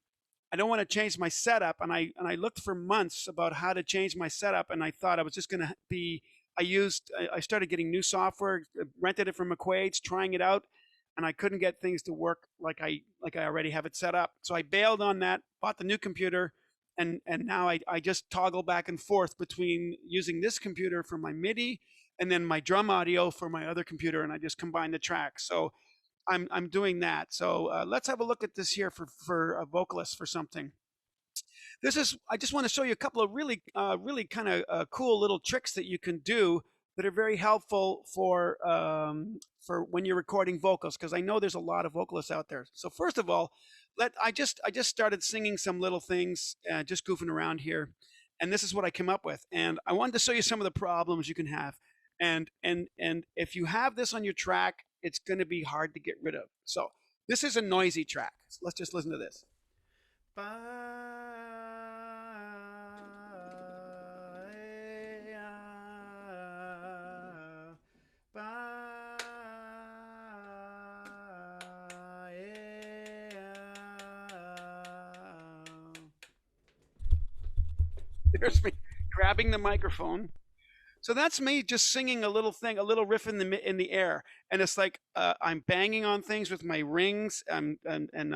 I don't want to change my setup. And I looked for months about how to change my setup. And I thought I was just going to be, I started getting new software, rented it from McQuaid's, trying it out, and I couldn't get things to work like I already have it set up. So I bailed on that, bought the new computer, and now I just toggle back and forth between using this computer for my MIDI and then my drum audio for my other computer, and I just combine the tracks. So I'm doing that. So let's have a look at this here for a vocalist for something. I just want to show you a couple of really kind of cool little tricks that you can do that are very helpful for when you're recording vocals, because I know there's a lot of vocalists out there. So first of all, I just started singing some little things, just goofing around here, and this is what I came up with. And I wanted to show you some of the problems you can have. And if you have this on your track, it's going to be hard to get rid of. So this is a noisy track. So let's just listen to this. There's me grabbing the microphone. So that's me just singing a little thing, a little riff in the air, and it's like I'm banging on things with my rings, and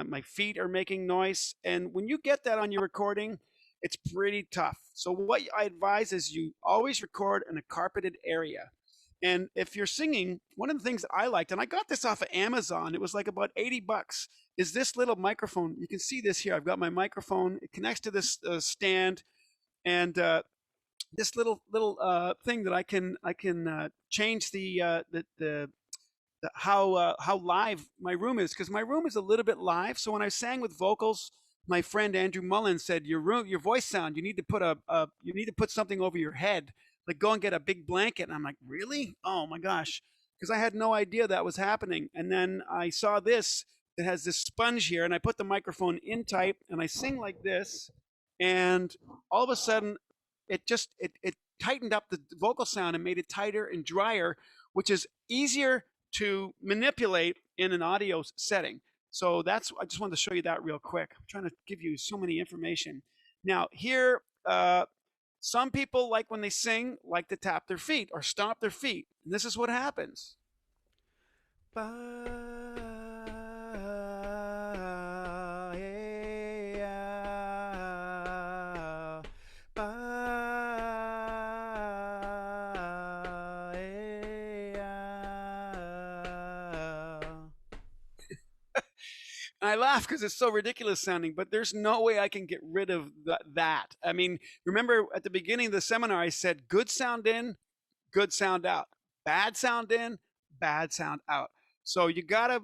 my feet are making noise. And when you get that on your recording, it's pretty tough. So what I advise is you always record in a carpeted area. And if you're singing, one of the things that I liked, and I got this off of Amazon, it was like about $80, is this little microphone. You can see this here. I've got my microphone. It connects to this stand, and this little thing that I can change how live my room is, because my room is a little bit live. So when I sang with vocals, my friend Andrew Mullen said, your voice sound, you need to put something over your head, like go and get a big blanket. And I'm like, really? Oh my gosh, because I had no idea that was happening. And then I saw this that has this sponge here, and I put the microphone in tight, and I sing like this, and all of a sudden it tightened up the vocal sound and made it tighter and drier, which is easier to manipulate in an audio setting. So I just wanted to show you that real quick. I'm trying to give you so many information. Now here, some people, like when they sing, like to tap their feet or stomp their feet. And this is what happens. I laugh because it's so ridiculous sounding, but there's no way I can get rid of that. I mean, remember at the beginning of the seminar, I said good sound in, good sound out. Bad sound in, bad sound out. So you gotta,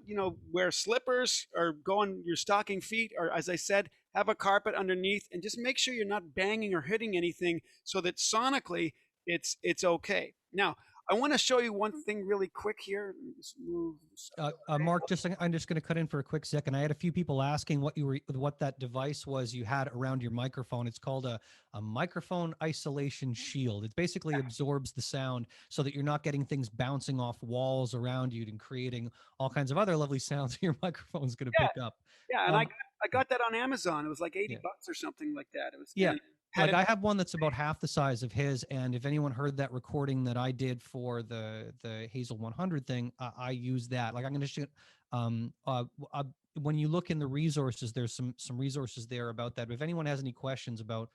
wear slippers or go on your stocking feet, or as I said, have a carpet underneath, and just make sure you're not banging or hitting anything, so that sonically it's okay. Now, I want to show you one thing really quick here. Let me just move this out of the way. Mark, I'm just going to cut in for a quick second. I had a few people asking what that device was you had around your microphone. It's called a microphone isolation shield. It basically absorbs the sound so that you're not getting things bouncing off walls around you and creating all kinds of other lovely sounds your microphone's going to Yeah, pick up. yeah, and I got that on Amazon. It was like 80 Yeah. bucks or something like that. It was Yeah. and had Like it- I have one that's about half the size of his, and if anyone heard that recording that I did for the Hazel 100 thing, I use that. Like I'm going to shoot. When you look in the resources, there's some resources there about that. But if anyone has any questions about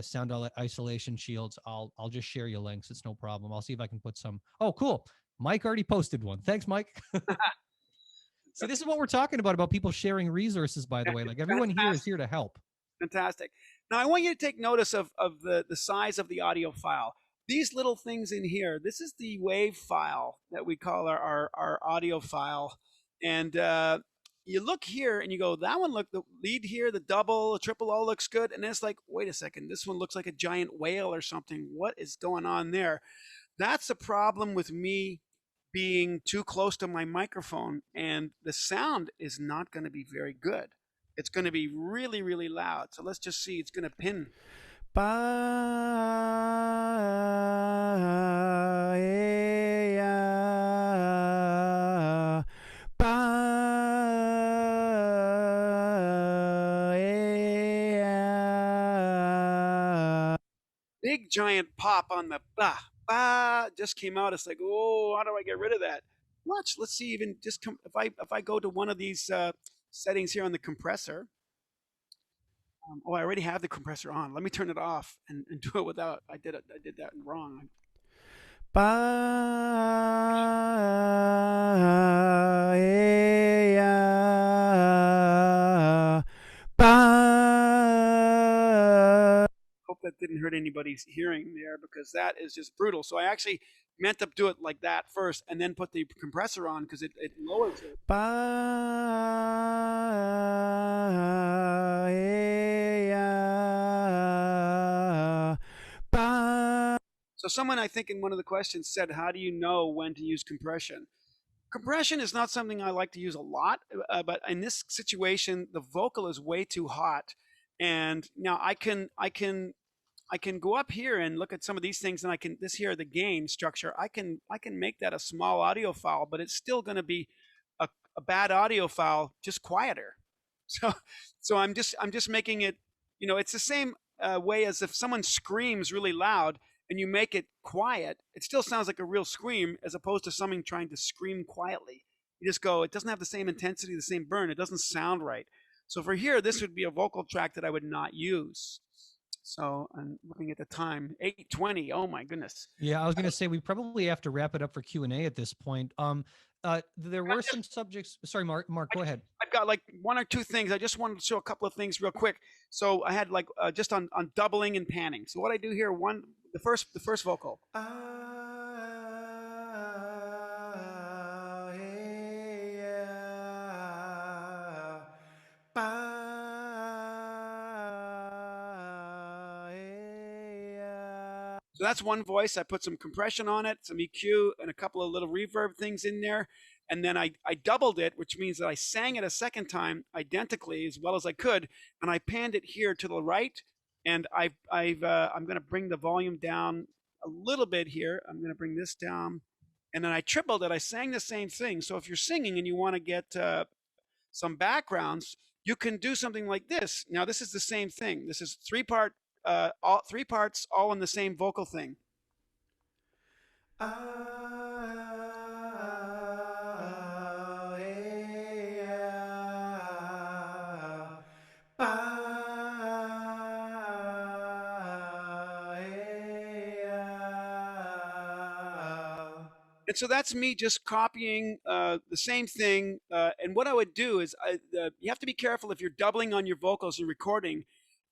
sound isolation shields, I'll just share you links. It's no problem. I'll see if I can put some. Oh, cool. Mike already posted one. Thanks, Mike. See, this is what we're talking about people sharing resources, by the way. Like everyone here is here to help. Fantastic. Now I want you to take notice of the size of the audio file. These little things in here, this is the wave file that we call our audio file. And you look here and you go, that one look, the lead here, the double, the triple, all looks good. And then it's like, wait a second, this one looks like a giant whale or something. What is going on there? That's a problem with me being too close to my microphone, and the sound is not going to be very good. It's going to be really, really loud. So let's just see. It's going to pin. Big giant pop on the just came out. It's like, oh, how do I get rid of that? Watch. Let's see. Even just come if I go to one of these settings here on the compressor. Oh, I already have the compressor on. Let me turn it off and do it without. I did that wrong. Hope that didn't hurt anybody's hearing there, because that is just brutal. So I actually meant to do it like that first and then put the compressor on, because it lowers it. So someone, I think in one of the questions, said, how do you know when to use compression? Compression is not something I like to use a lot, but in this situation, the vocal is way too hot. And now I can go up here and look at some of these things, and this here, the gain structure, I can make that a small audio file, but it's still going to be a bad audio file, just quieter. So I'm just making it, it's the same way as if someone screams really loud and you make it quiet, it still sounds like a real scream, as opposed to someone trying to scream quietly. You just go, it doesn't have the same intensity, the same burn. It doesn't sound right. So for here, this would be a vocal track that I would not use. So I'm looking at the time, 8:20. Oh my goodness. Yeah, I was going to say we probably have to wrap it up for Q&A at this point. There were some subjects. Sorry, Mark, go ahead. I've got like one or two things. I just wanted to show a couple of things real quick. So I had like just on doubling and panning. So what I do here, the first vocal. So that's one voice. I put some compression on it, some EQ, and a couple of little reverb things in there. And then I doubled it, which means that I sang it a second time identically as well as I could. And I panned it here to the right. And I'm going to bring the volume down a little bit here. I'm going to bring this down. And then I tripled it. I sang the same thing. So if you're singing and you want to get some backgrounds, you can do something like this. Now, this is the same thing. This is all three parts, all in the same vocal thing. And so that's me just copying the same thing. And what I would do is you have to be careful if you're doubling on your vocals and recording.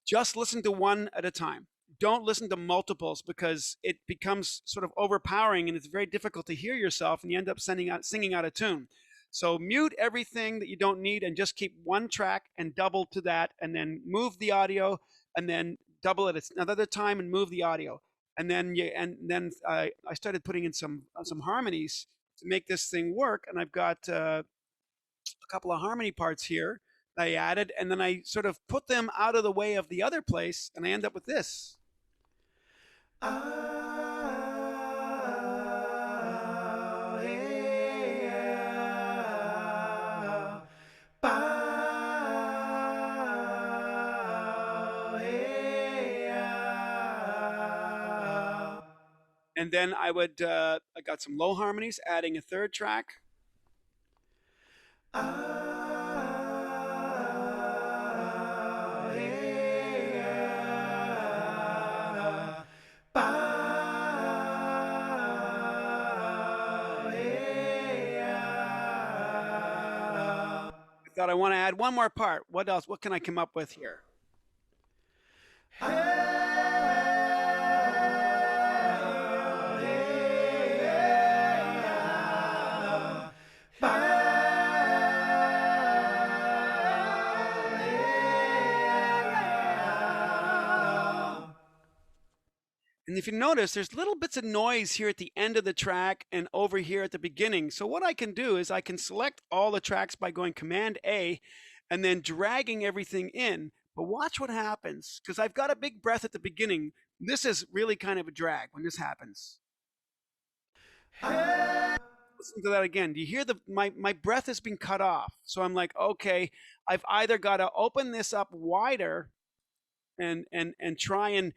Just listen to one at a time. don't listen to multiples because it becomes sort of overpowering and it's very difficult to hear yourself and you end up singing out of tune. So mute everything that you don't need and just keep one track and double to that, and then move the audio, and then double it another time and move the audio. And then I started putting in some harmonies to make this thing work, and I've got a couple of harmony parts here that I added, and then I sort of put them out of the way of the other place, and I end up with this. And then I got some low harmonies, adding a third track. I thought I want to add one more part. What else? What can I come up with here? And if you notice, there's little bits of noise here at the end of the track and over here at the beginning. So what I can do is I can select all the tracks by going Command A and then dragging everything in. But watch what happens, because I've got a big breath at the beginning. This is really kind of a drag when this happens. Listen to that again. Do you hear my breath has been cut off? So I'm like, okay, I've either got to open this up wider and try and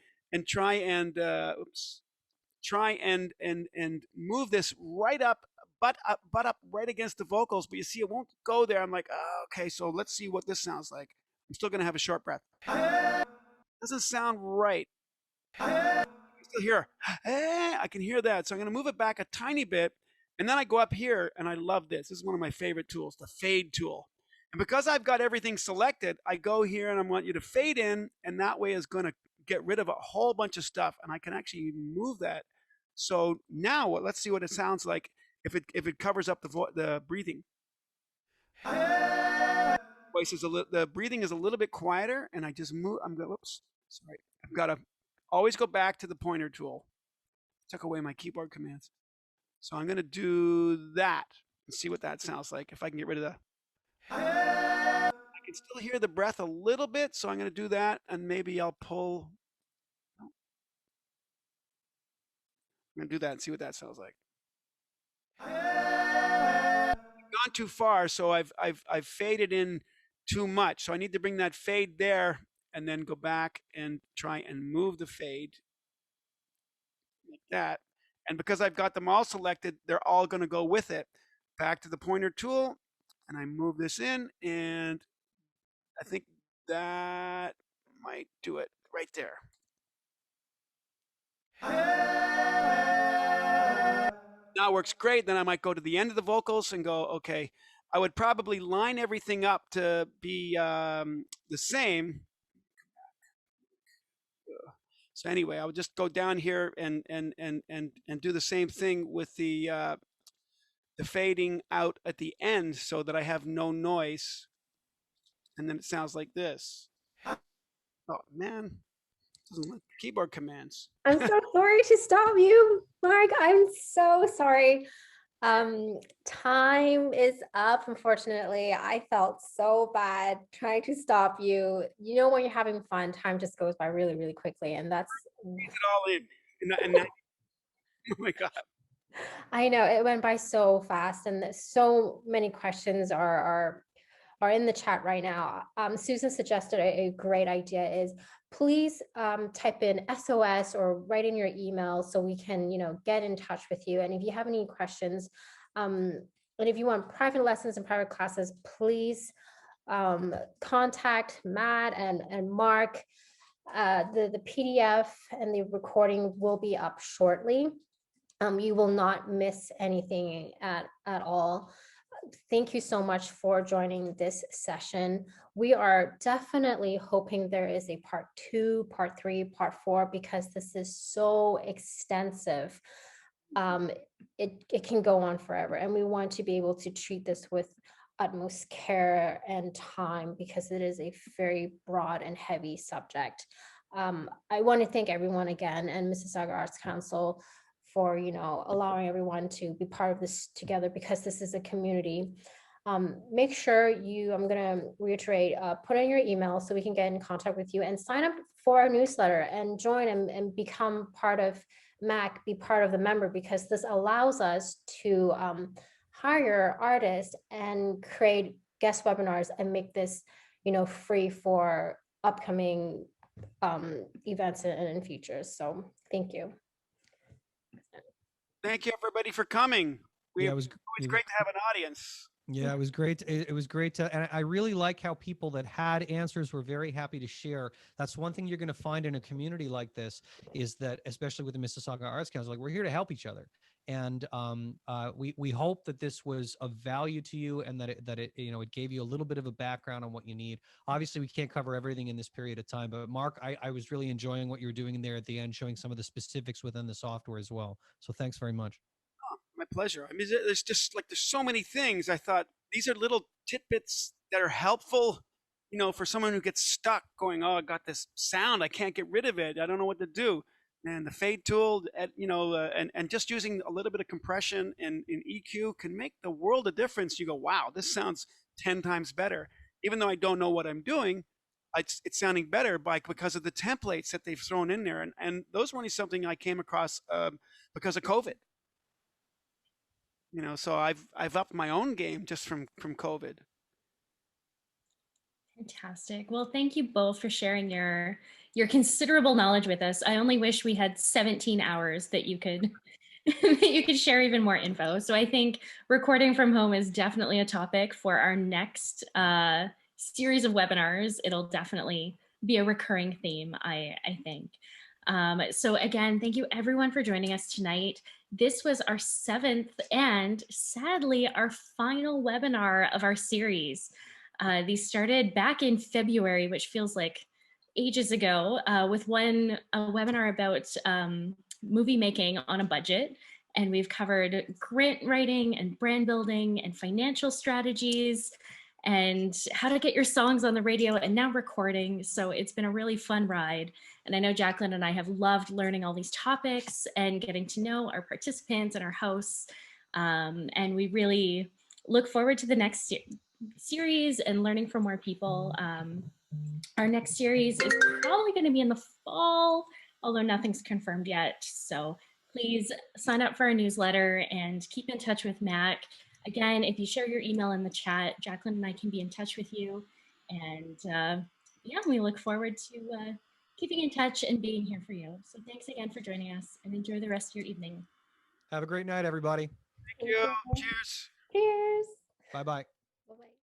move this right up, butt up right against the vocals, but you see it won't go there. I'm like, oh, okay, so let's see what this sounds like. I'm still gonna have a short breath. Doesn't sound right. I still hear, I can hear that. So I'm gonna move it back a tiny bit, and then I go up here, and I love this. This is one of my favorite tools, the fade tool. And because I've got everything selected, I go here and I want you to fade in, and that way is gonna get rid of a whole bunch of stuff, and I can actually move that. So now let's see what it sounds like if it covers up the breathing. Voice is the breathing is a little bit quieter, and I just move. Whoops, sorry. I've got to always go back to the pointer tool. Took away my keyboard commands. So I'm going to do that and see what that sounds like. If I can get rid of the, I can still hear the breath a little bit, so I'm going to do that, and maybe I'll pull. I'm going to do that and see what that sounds like. I've gone too far, so I've faded in too much. So I need to bring that fade there and then go back and try and move the fade like that. And because I've got them all selected, they're all going to go with it. Back to the pointer tool, and I move this in, and I think that might do it right there. Now it works great. Then I might go to the end of the vocals and go, okay, I would probably line everything up to be the same. So anyway, I would just go down here and do the same thing with the fading out at the end so that I have no noise. And then it sounds like this. Oh man, doesn't like keyboard commands. I'm so sorry to stop you, Mark. I'm so sorry. Time is up, unfortunately. I felt so bad trying to stop you. You know, when you're having fun, time just goes by really, really quickly. And that's It all in. Oh my God. I know it went by so fast, and so many questions are in the chat right now. Susan suggested a great idea is please type in SOS or write in your email so we can, get in touch with you. And if you have any questions, and if you want private lessons and private classes, please contact Matt and Mark. The PDF and the recording will be up shortly. You will not miss anything at all. thank you so much for joining this session. We are definitely hoping there is a part 2, part 3, part 4, because this is so extensive. It can go on forever, and we want to be able to treat this with utmost care and time because it is a very broad and heavy subject. I want to thank everyone again and Mississauga Arts Council for, allowing everyone to be part of this together because this is a community. Make sure I'm going to reiterate, put in your email so we can get in contact with you and sign up for our newsletter and join and become part of MAC, be part of the member, because this allows us to hire artists and create guest webinars and make this, free for upcoming events and futures. So thank you. Thank you, everybody, for coming. Yeah, It's great to have an audience. Yeah, it was great. It was great to, and I really like how people that had answers were very happy to share. That's one thing you're going to find in a community like this is that, especially with the Mississauga Arts Council, like we're here to help each other. And we hope that this was of value to you and that it it gave you a little bit of a background on what you need. Obviously, we can't cover everything in this period of time, but Mark, I was really enjoying what you were doing in there at the end, showing some of the specifics within the software as well. So thanks very much. My pleasure. I mean, there's just like, there's so many things. I thought these are little tidbits that are helpful, for someone who gets stuck going, oh, I got this sound, I can't get rid of it, I don't know what to do. And the fade tool, and just using a little bit of compression in EQ can make the world of difference. You go, wow, this sounds 10 times better. Even though I don't know what I'm doing, it's sounding better because of the templates that they've thrown in there. And those were only something I came across because of COVID. So I've upped my own game just from COVID. Fantastic. Well, thank you both for sharing your considerable knowledge with us. I only wish we had 17 hours that you could that you could share even more info. So I think recording from home is definitely a topic for our next series of webinars. It'll definitely be a recurring theme, I think. So again, thank you everyone for joining us tonight. This was our 7th and sadly our final webinar of our series. These started back in February, which feels like ages ago, with one webinar about movie making on a budget. And we've covered grant writing and brand building and financial strategies and how to get your songs on the radio and now recording. So it's been a really fun ride. And I know Jacqueline and I have loved learning all these topics and getting to know our participants and our hosts. And we really look forward to the next series and learning from more people. Our next series is probably going to be in the fall, although nothing's confirmed yet. So please sign up for our newsletter and keep in touch with Mac. Again, if you share your email in the chat, Jacqueline and I can be in touch with you. And yeah, we look forward to keeping in touch and being here for you. So thanks again for joining us and enjoy the rest of your evening. Have a great night, everybody. Thank you. Cheers. Cheers. Bye-bye. Bye-bye.